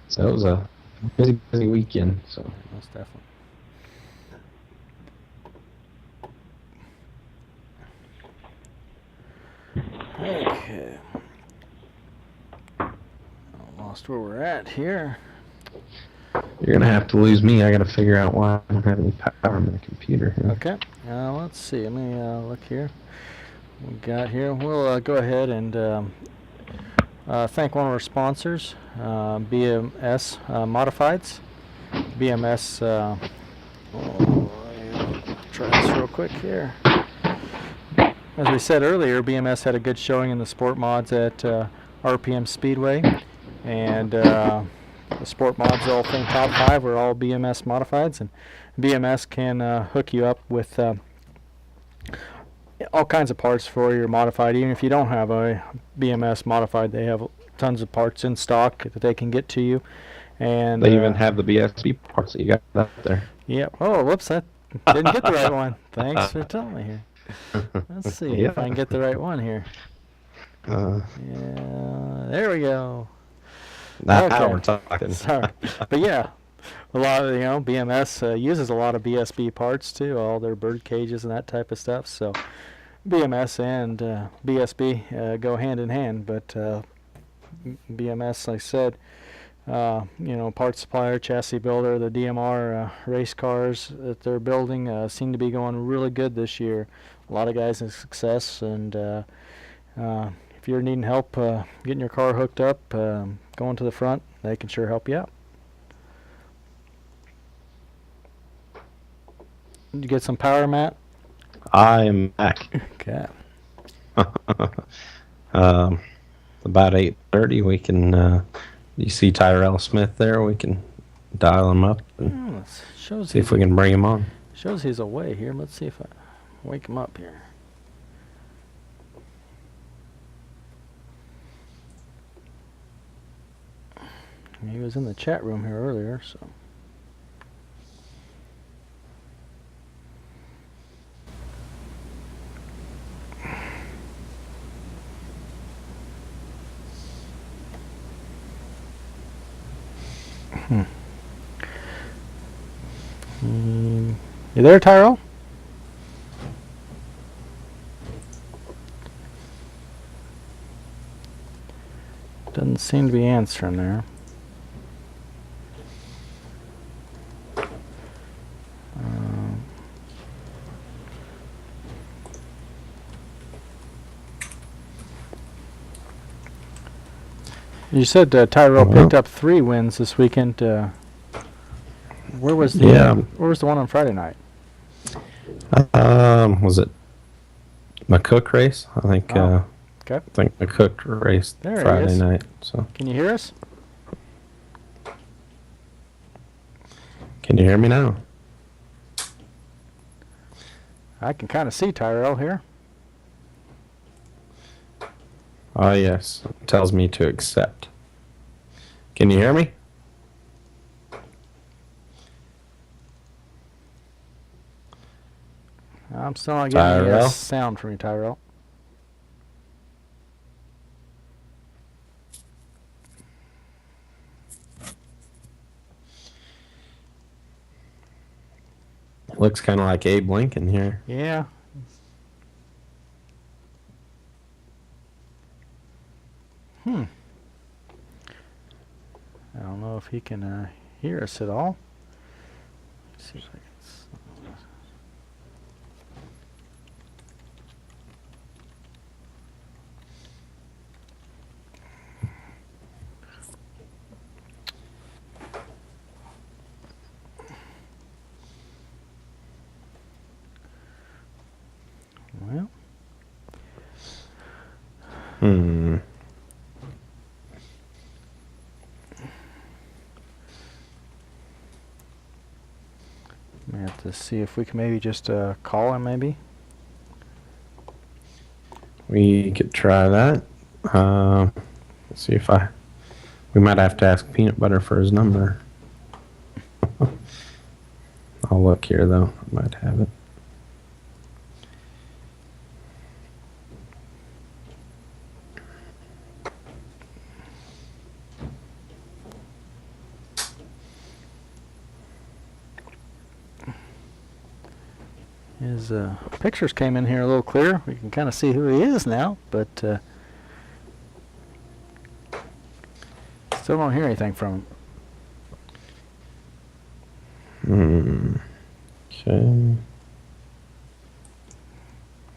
so it was a busy weekend. So Most definitely. Okay. I lost where we're at here. you're gonna have to lose me. I gotta figure out why I don't have any power in my computer here. Okay. Let's see. Let me look here. We got here. We'll go ahead and thank one of our sponsors, BMS Modifieds. BMS. Try this real quick here. As we said earlier, BMS had a good showing in the sport mods at RPM Speedway, and the sport mods, all thing top 5, were all BMS modifieds, and BMS can hook you up with all kinds of parts for your modified. Even if you don't have a BMS modified, they have tons of parts in stock that they can get to you. And They even have the BSB parts that you got out there. Yep. Oh, whoops! I didn't get the right one. Thanks for telling me here. Let's see if I can get the right one here. Yeah, there we go. Now Okay. we're talking. Sorry, but yeah, a lot of BMS uses a lot of BSB parts too, all their bird cages and that type of stuff. So BMS and BSB go hand in hand, but BMS, like I said, parts supplier, chassis builder, the DMR race cars that they're building seem to be going really good this year. A lot of guys in success, and if you're needing help getting your car hooked up, going to the front, they can sure help you out. Did you get some power, Matt? I am back. Okay. About 8:30, we can. You see Tyrell Smith there? We can dial him up and Shows see if we can bring him on. Shows he's away here. Let's see if I wake him up here. He was in the chat room here earlier, so. You there, Tyrell? Doesn't seem to be answering there. You said Tyrell picked up 3 wins this weekend. Where was the Where was the one on Friday night? Was it McCook race? I think. Okay. I think McCook raced There he Friday is. night. So Can you hear us? can you hear me now? I can kind of see Tyrell here. Oh yes, it tells me to accept. Can you hear me? I'm still not getting any Tyrell? sound from you, Tyrell. Looks kind of like Abe Lincoln here. Yeah. I don't know if he can hear us at all. Let's see if I can. Well, we have to see if we can maybe just call him, maybe. We could try that. Let's see if we might have to ask Peanut Butter for his number. I'll look here though. I might have it. His pictures came in here a little clearer. We can kind of see who he is now, but still don't hear anything from him. Okay.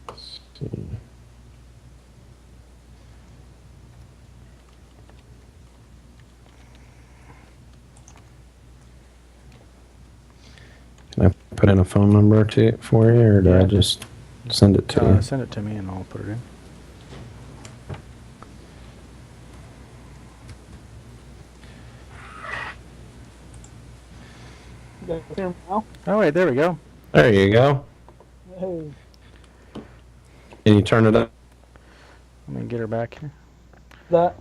Let's see. Can I put in a phone number for you, or do I just send it to you? Send it to me and I'll put it in. Oh wait, there we go. There you go. Hey. Can you turn it up? Let me get her back here. That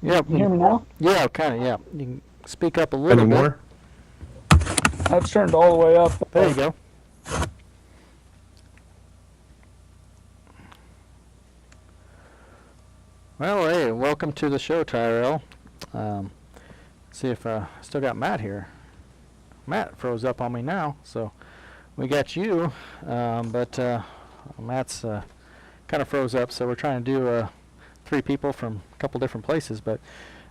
Yep. you hear me now? Yeah, kind of. Yeah. You can speak up a little Any bit. more? That's turned all the way up. There you go. Well, hey, welcome to the show, Tyrell. See if I still got Matt here. Matt froze up on me now, so we got you, but Matt's kind of froze up, so we're trying to do 3 people from a couple different places. But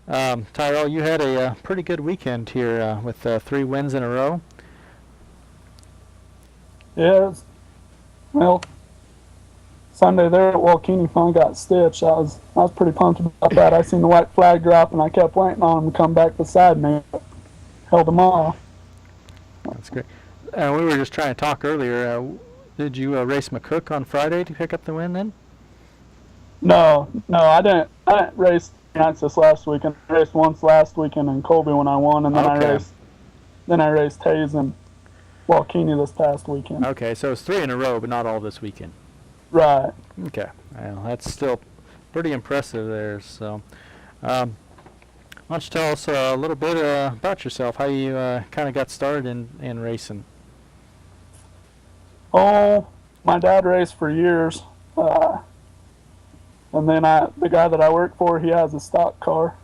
Tyrell, you had a pretty good weekend here with 3 wins in a row. Yeah, well, Sunday there at Walkeny finally got stitched. I was pretty pumped about that. I seen the white flag drop, and I kept waiting on him to come back beside me. Held him off. That's great. We were just trying to talk earlier. Did you race McCook on Friday to pick up the win then? No, I didn't race nights this last weekend. I raced once last weekend in Colby when I won, and then Okay. I raced Hayes and Walkeny this past weekend. Okay, so it's 3 in a row, but not all this weekend. Right. Okay, well, that's still pretty impressive there. So, why don't you tell us a little bit about yourself, how you kind of got started in racing? Oh, my dad raced for years, and then the guy that I work for, he has a stock car.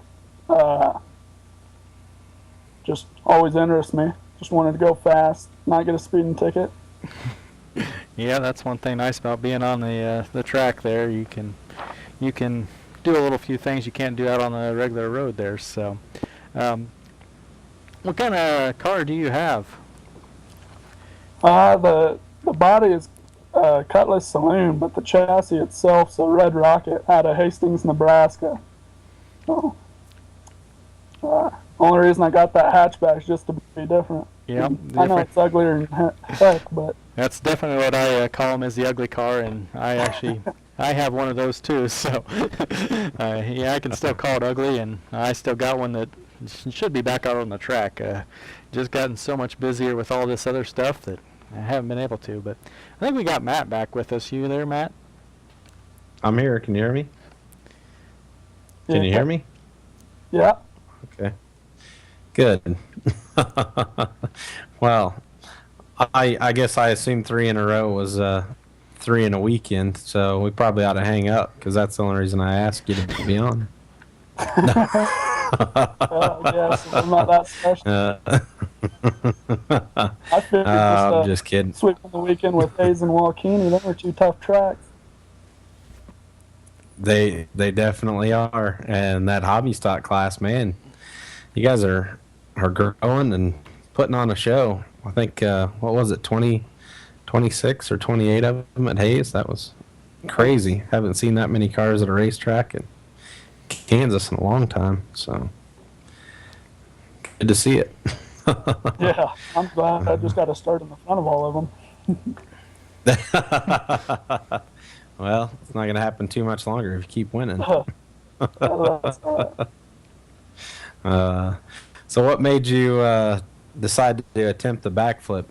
Just always interests me. Just wanted to go fast, not get a speeding ticket. Yeah, that's one thing nice about being on the track there. You can do a little few things you can't do out on the regular road there. So, what kind of car do you have? The body is Cutlass Saloon, but the chassis itself is a Red Rocket out of Hastings, Nebraska. So, only reason I got that hatchback is just to be different. Yeah, I know it's uglier than heck, but that's definitely what I call them, is the ugly car, and I actually I have one of those too. So yeah, I can still call it ugly, and I still got one that should be back out on the track. Just gotten so much busier with all this other stuff that I haven't been able to. But I think we got Matt back with us. You there, Matt? I'm here. Can you hear me? Can you hear me? Yeah. Okay. Good. Well, I guess I assumed 3 in a row was 3 in a weekend, so we probably ought to hang up because that's the only reason I asked you to be on. Yes, I'm not that special. I figured I'm just kidding. sweeping the weekend with Hayes and Walkeny. They were 2 tough tracks. They definitely are, and that hobby stock class, man, you guys are growing and putting on a show. I think what was it, 26 or 28 of them at Hayes? That was crazy. Haven't seen that many cars at a racetrack in Kansas in a long time, so good to see it. Yeah, I'm glad. I just got to start in the front of all of them. Well, it's not going to happen too much longer if you keep winning. That's all right. So what made you decide to attempt the backflip?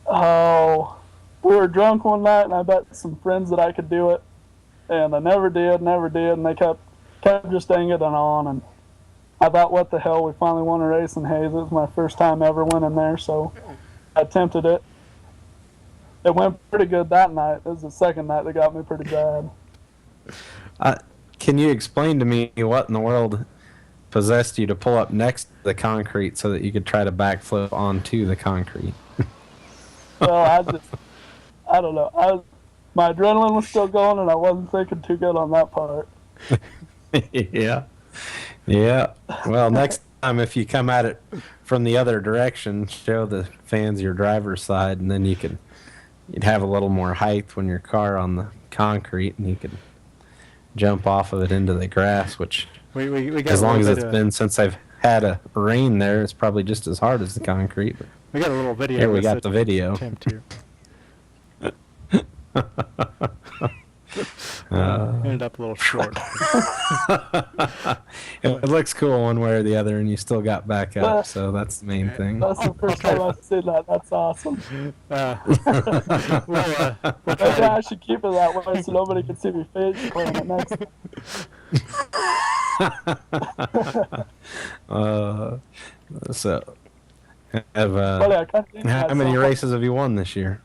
Oh, we were drunk one night, and I bet some friends that I could do it, and I never did, and they kept just egging it on, and I thought, what the hell, we finally won a race in Hayes. It was my first time ever winning there, so I attempted it. It went pretty good that night. It was the second night that got me pretty bad. Can you explain to me what in the world possessed you to pull up next to the concrete so that you could try to backflip onto the concrete? Well, I don't know. My adrenaline was still going, and I wasn't thinking too good on that part. Yeah. Well, next time if you come at it from the other direction, show the fans your driver's side, and then you'd have a little more height when your car on the concrete, and you could jump off of it into the grass, which We got as a long as little it's bit been since I've had a rain there, it's probably just as hard as the concrete. But we got a little video. here we of got this the video. attempt here. Ended up a little short. It looks cool one way or the other, and you still got back up, so that's the main thing. That's the first time I've seen that. That's awesome. Maybe I should keep it that way so nobody can see me face playing it next time. So, Buddy, I kinda think how that many song- races have you won this year?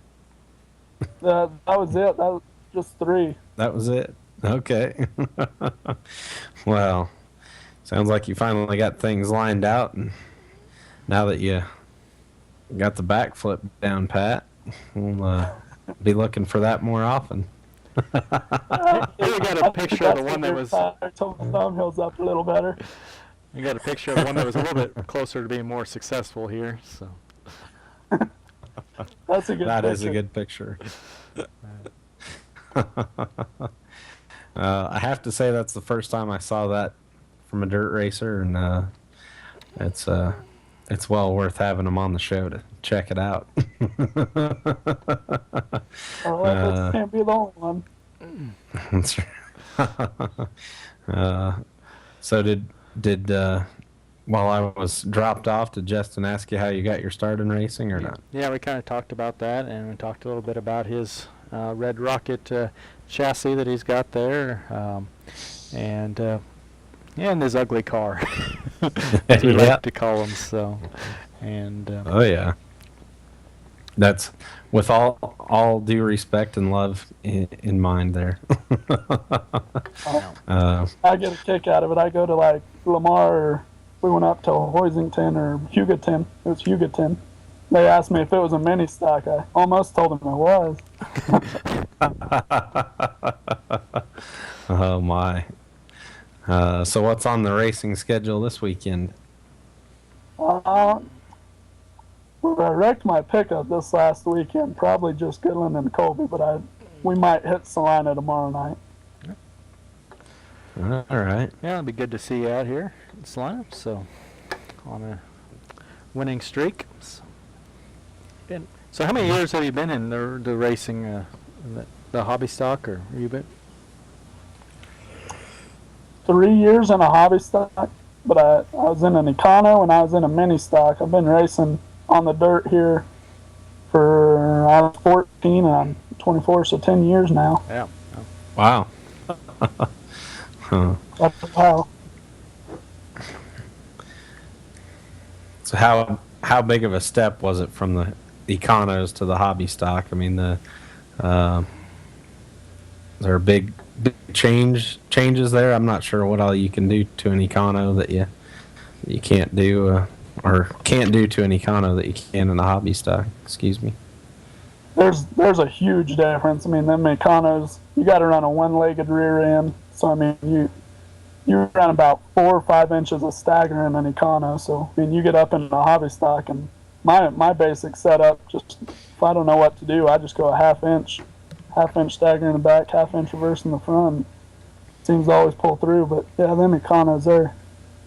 That was it. That was just 3. That was it. Okay. Well, sounds like you finally got things lined out, and now that you got the backflip down pat, we'll be looking for that more often. Here we got a picture of the one that was. Thumbhills up a little better. You got a picture of the one that was a little bit closer to being more successful here. So That's a good That picture. is a good picture. I have to say that's the first time I saw that from a dirt racer, and it's well worth having them on the show to check it out. Oh, that can't be the only one. That's right. So did while I was dropped off, did Justin ask you how you got your start in racing or not? yeah, we kind of talked about that, and we talked a little bit about his Red Rocket chassis that he's got there, and his ugly car, as we Yeah. like to call him. So, and Oh yeah. That's with all due respect and love in mind there. I get a kick out of it. I go to like Lamar, or we went up to Hoisington or Hugoton. It was Hugoton. They asked me if it was a mini stock. I almost told them it was. Oh my. So what's on the racing schedule this weekend? Well, I wrecked my pickup this last weekend. Probably just Goodland and Colby, but we might hit Salina tomorrow night. All right. yeah, it'll be good to see you out here in Salina. So, on a winning streak. So how many years have you been in the racing, the hobby stock, or have you been? 3 years in a hobby stock, but I was in an Econo and I was in a mini stock. I've been racing on the dirt here for I was 14 and I'm 24, so 10 years now. Yeah. Wow. Huh. Wow. So how big of a step was it from the Econos to the hobby stock? I mean, is there big changes there? I'm not sure what all you can do to an Econo that you can't do, or can't do to an Econo that you can in a hobby stock. Excuse me. There's a huge difference. I mean, them Econos, you got to run a one-legged rear end. So I mean, you run about 4 or 5 inches of stagger in an Econo. So I mean, you get up in a hobby stock, and my basic setup, just if I don't know what to do, I just go a half inch stagger in the back, half inch reverse in the front. Seems to always pull through. But yeah, them Econos there,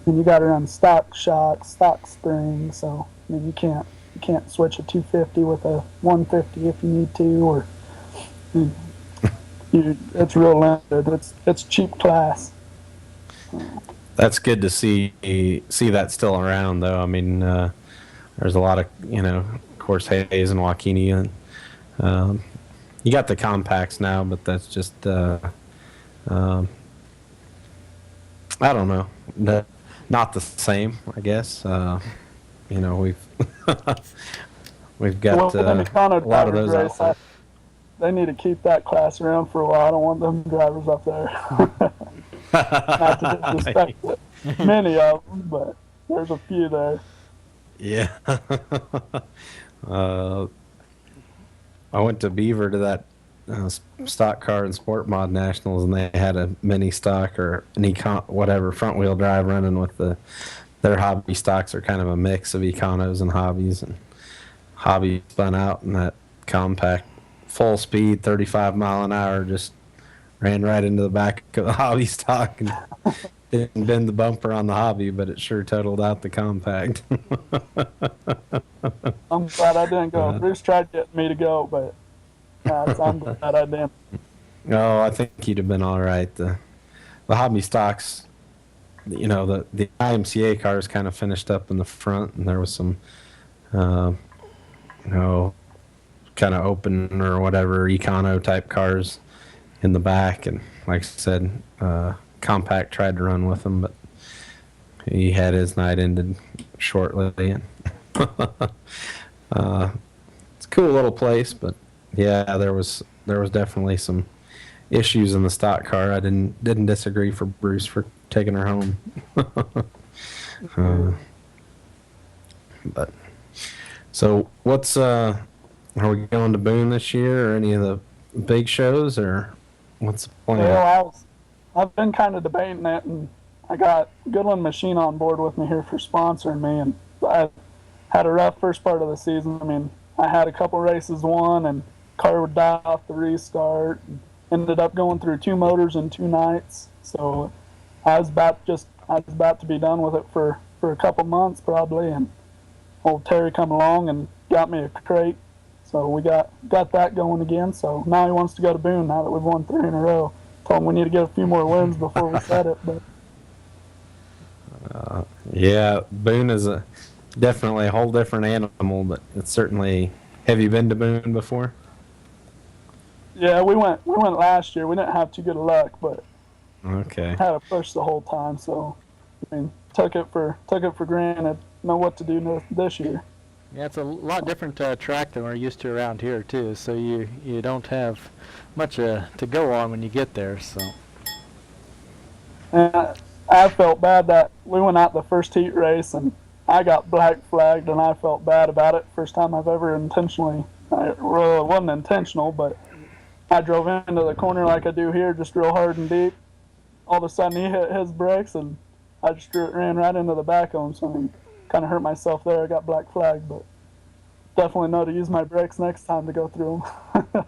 and you got to run stock shocks, stock springs. So I mean, you can't switch a 250 with a 150 if you need to, or it's real limited. It's cheap class. That's good to see that still around, though. I mean, there's a lot of, of course, Hayes and Joaquini, and you got the compacts now, but that's just I don't know, not the same, I guess. We've we've got Well, them Econo a lot of drivers those race, out there. they need to keep that class around for a while. I don't want them drivers up there. Not to disrespect many of them, but there's a few there. Yeah. I went to Beaver to that stock car and sport mod nationals, and they had a mini stock or an whatever front wheel drive running with their hobby stocks are kind of a mix of Econos and hobbies, and hobby spun out in that compact full speed 35 mile an hour, just ran right into the back of the hobby stock and didn't bend the bumper on the hobby, but it sure totaled out the compact. I'm glad I didn't go. Bruce tried getting me to go, but I'm glad I didn't. Oh, I think he'd have been all right. The hobby stocks, the IMCA cars kind of finished up in the front, and there was some, kind of open or whatever Econo type cars in the back, and like I said, Compact tried to run with him, but he had his night ended shortly. And it's a cool little place, but yeah, there was definitely some issues in the stock car, I didn't disagree for Bruce for taking her home. But so what's are we going to Boone this year or any of the big shows, or what's the plan? Well, I've been kind of debating it, and I got Goodland Machine on board with me here for sponsoring me, and I had a rough first part of the season. I mean, I had a couple races won, and car would die off the restart. And ended up going through 2 motors in 2 nights, so I was about to be done with it for a couple months probably, and old Terry come along and got me a crate, so we got that going again. So now he wants to go to Boone now that we've won 3 in a row. Told him we need to get a few more wins before we set it, but Yeah, Boone is definitely a whole different animal, but it's certainly. Have you been to Boone before? yeah, we went last year. We didn't have too good luck, but Okay. had a push the whole time. So I mean, took it for granted. Know what to do this year. Yeah, it's a lot different track than we're used to around here too. So you don't have much to go on when you get there. So And I felt bad that we went out the first heat race and I got black flagged, and I felt bad about it. First time I've ever intentionally. Well, it wasn't intentional, but I drove into the corner like I do here, just real hard and deep. All of a sudden, he hit his brakes, and I just ran right into the back of him. So I mean, kind of hurt myself there. I got black flagged, but definitely know to use my brakes next time to go through them.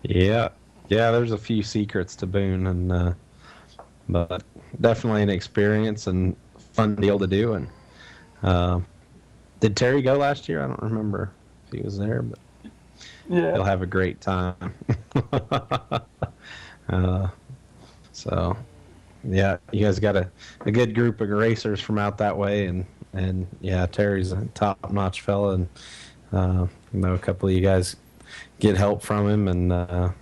Yeah, there's a few secrets to Boone, and but definitely an experience and fun deal to do. And did Terry go last year? I don't remember if he was there, but Yeah. he'll have a great time. So yeah, you guys got a good group of racers from out that way, and yeah, Terry's a top-notch fella, and I know a couple of you guys get help from him, and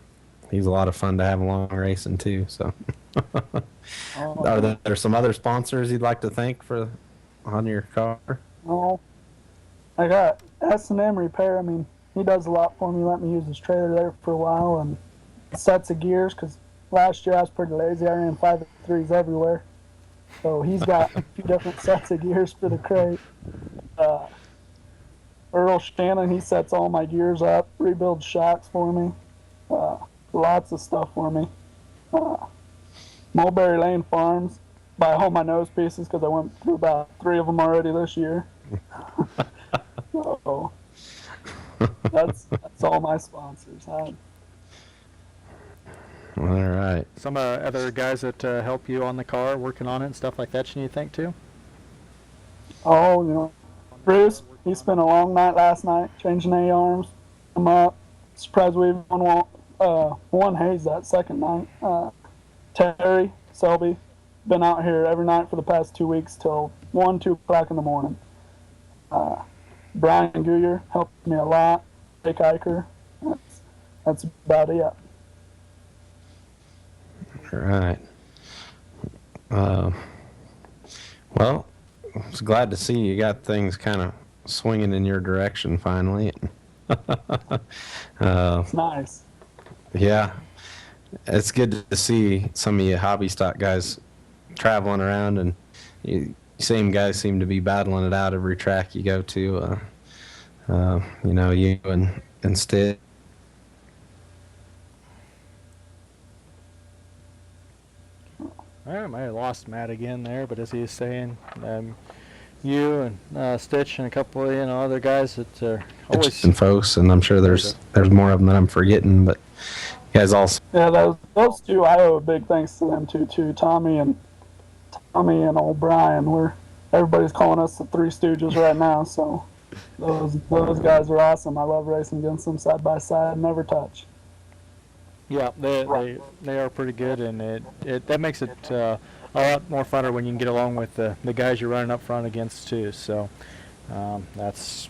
he's a lot of fun to have along racing too. So, are there some other sponsors you'd like to thank for on your car? Oh, I got S&M Repair. I mean, he does a lot for me. Let me use his trailer there for a while, and sets of gears, because last year I was pretty lazy. I ran 5.3s everywhere. So he's got a few different sets of gears for the crate. Earl Shannon, he sets all my gears up, rebuilds shocks for me. Lots of stuff for me. Mulberry Lane Farms, buy all my nose pieces, because I went through about 3 of them already this year. So that's all my sponsors. All right. some other guys that help you on the car, working on it and stuff like that, you need to thank too. Oh, Bruce, he spent a long night last night changing A-arms. I'm up. Surprised we even won Hayes that second night. Terry Selby, been out here every night for the past 2 weeks till 1, 2 o'clock in the morning. Brian Guyer helped me a lot. Jake Eicher. That's about it. All right. Well, I was glad to see you got things kind of swinging in your direction finally. It's nice. Yeah, it's good to see some of you hobby stock guys traveling around, and same guys seem to be battling it out every track you go to. You and Stid. I might have lost Matt again there, but as he was saying, you and Stitch and a couple of other guys that are always And folks, and I'm sure there's more of them that I'm forgetting, but you guys also. Yeah, those two, I owe a big thanks to them too. Tommy and old Brian. Everybody's calling us the Three Stooges right now. So those guys are awesome. I love racing against them side by side. Never touch. Yeah, they are pretty good, and that makes it a lot more funner when you can get along with the guys you're running up front against too. So that's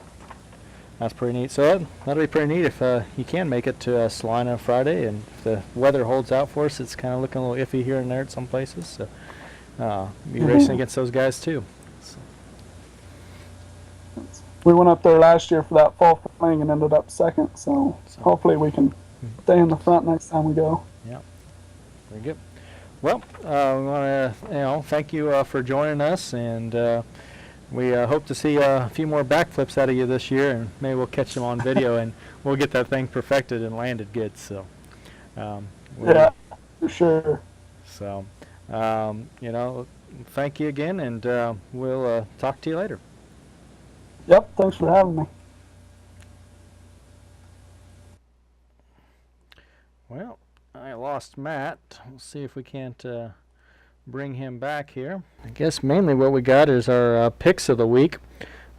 pretty neat. So that'll be pretty neat if you can make it to Salina Friday, and if the weather holds out for us. It's kind of looking a little iffy here and there at some places. So be racing against those guys too. So. we went up there last year for that fall fling and ended up second. So hopefully we can stay in the front next time we go. Very good. Well, we want to thank you for joining us, and we hope to see a few more backflips out of you this year, and maybe we'll catch them on video and we'll get that thing perfected and landed good. So Yeah, for sure. So thank you again, and we'll talk to you later. Yep, thanks for having me. Well, I lost Matt. We'll see if we can't bring him back here. I guess mainly what we got is our picks of the week.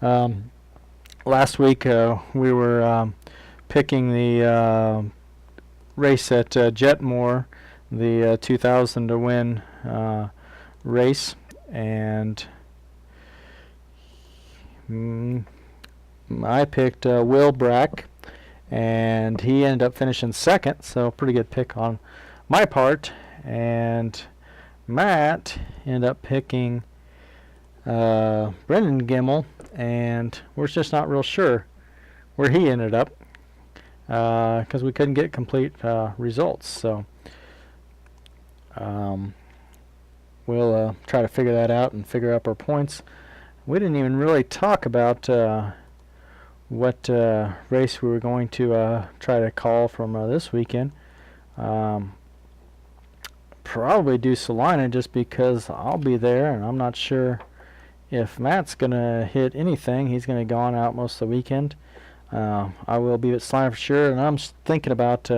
Last week we were picking the race at Jetmore, the 2000 to win race, and I picked Will Brack, and he ended up finishing second, so pretty good pick on my part. And Matt ended up picking Brendan Gimmel, and we're just not real sure where he ended up because we couldn't get complete results. So we'll try to figure that out and figure up our points. We didn't even really talk about what race we were going to try to call from this weekend. Probably do Salina just because I'll be there, and I'm not sure if Matt's going to hit anything. He's going to go on out most of the weekend. I will be at Salina for sure, and I'm thinking about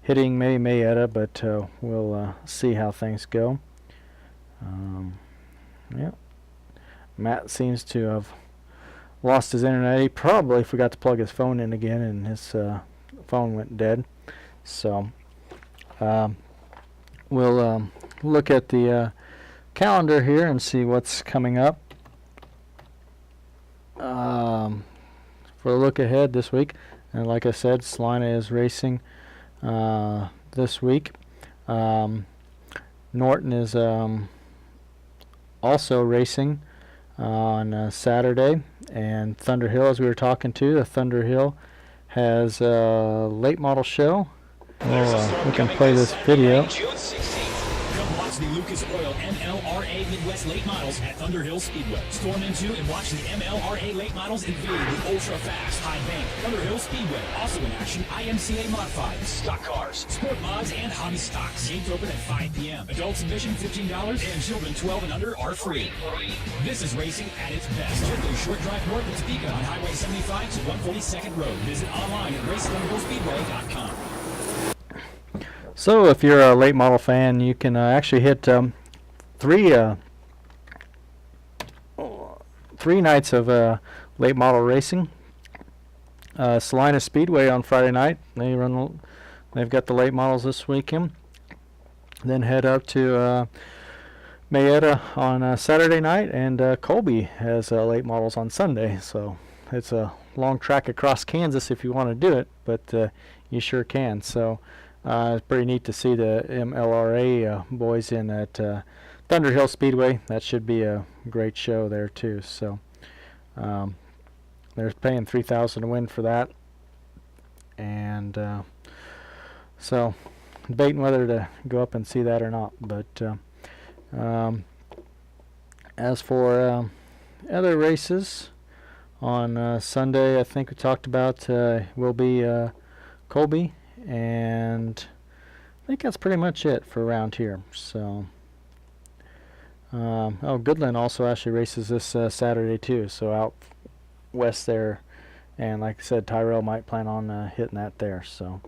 hitting maybe Mayetta, but we'll see how things go. Yeah. Matt seems to have lost his internet. He probably forgot to plug his phone in again, and his phone went dead. So we'll look at the calendar here and see what's coming up. For a look ahead this week, and like I said, Salina is racing this week. Norton is also racing on Saturday, and Thunder Hill, as we were talking to, the Thunder Hill has a late model show. We can play this video. Come watch the Lucas Oil MLRA Midwest Late Models at Thunder Hill Speedway. Storm into and watch the MLRA Late Models invade the ultra-fast high bank. Thunder Hill Speedway, also in action, IMCA Modified, stock cars, sport mods, and hobby stocks. Gates open at 5 p.m. Adults admission $15 and children 12 and under are free. This is racing at its best. Just a short drive north of Topeka on Highway 75 to 142nd Road. Visit online at racethunderhillspeedway.com. So if you're a late model fan, you can actually hit three nights of late model racing. Salina Speedway on Friday night. They've got the late models this weekend. Then head up to Mayetta on Saturday night, and Colby has late models on Sunday. So it's a long track across Kansas if you want to do it, but you sure can. So it's pretty neat to see the MLRA boys in at Thunder Hill Speedway. That should be a great show there too. So they're paying $3,000 to win for that, and so debating whether to go up and see that or not. But as for other races on Sunday, I think we talked about will be Colby. And I think that's pretty much it for around here. So, Goodland also actually races this Saturday too. So out west there, and like I said, Tyrell might plan on hitting that there. So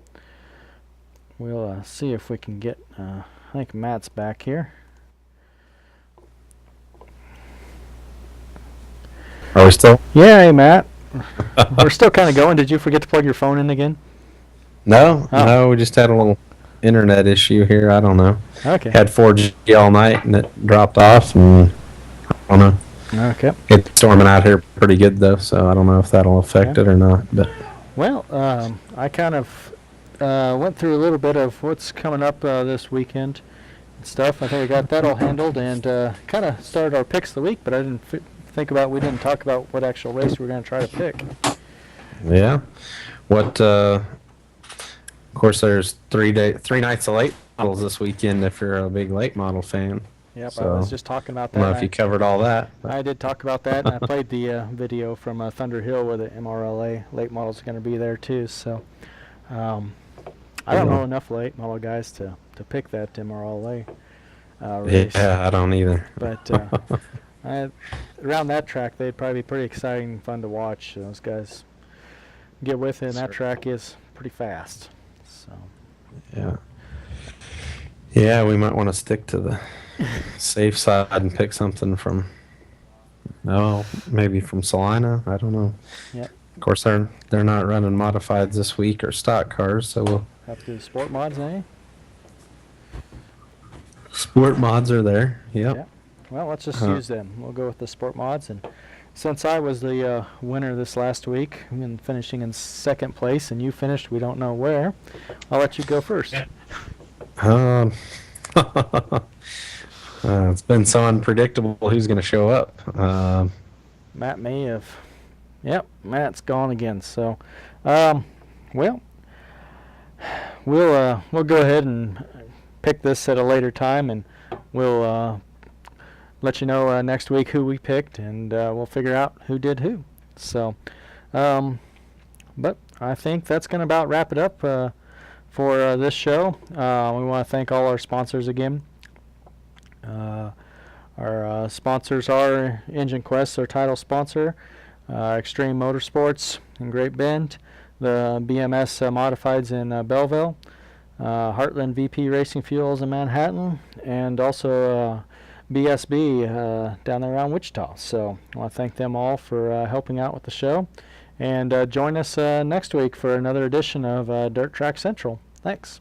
we'll see if we can get. I think Matt's back here. Are we still? Yeah, hey Matt. We're still kind of going. Did you forget to plug your phone in again? No, we just had a little internet issue here. I don't know. Okay. Had 4G all night and it dropped off, and I don't know. Okay. It's storming out here pretty good though, so I don't know if that'll affect it or not. But well, I kind of went through a little bit of what's coming up this weekend and stuff. I think I got that all handled, and kind of started our picks of the week, but I didn't think about we didn't talk about what actual race we're going to try to pick. Yeah. What? Of course, there's 3 nights of late models this weekend. If you're a big late model fan. Yep, I So, was just talking about I don't know that. if you covered all that. I did talk about that, and I played the video from Thunder Hill where the MRLA late models are going to be there too. So I don't know enough late model guys to pick that MRLA race. Yeah, I don't either. But around that track, they'd probably be pretty exciting and fun to watch. Those guys get with it, and that track is pretty fast. So Yeah. Yeah, we might want to stick to the safe side and pick something from, maybe from Salina. I don't know. Yep. Of course, they're not running modifieds this week or stock cars, so we'll. have to do sport mods, eh? Sport mods are there. Yep. Yeah. Well, let's just use them. We'll go with the sport mods. And since I was the winner this last week, and finishing in second place, and you finished we don't know where, I'll let you go first. It's been so unpredictable who's going to show up. Matt may have. Yep, Matt's gone again. So, well, we'll go ahead and pick this at a later time, and we'll let you know next week who we picked, and we'll figure out who did who. So, but I think that's going to about wrap it up for this show. We want to thank all our sponsors again. Our sponsors are Engine Quest, our title sponsor, Extreme Motorsports in Great Bend, the BMS Modifieds in Belleville, Heartland VP Racing Fuels in Manhattan, and also BSB down there around Wichita. So I want to thank them all for helping out with the show. And join us next week for another edition of Dirt Track Central. Thanks.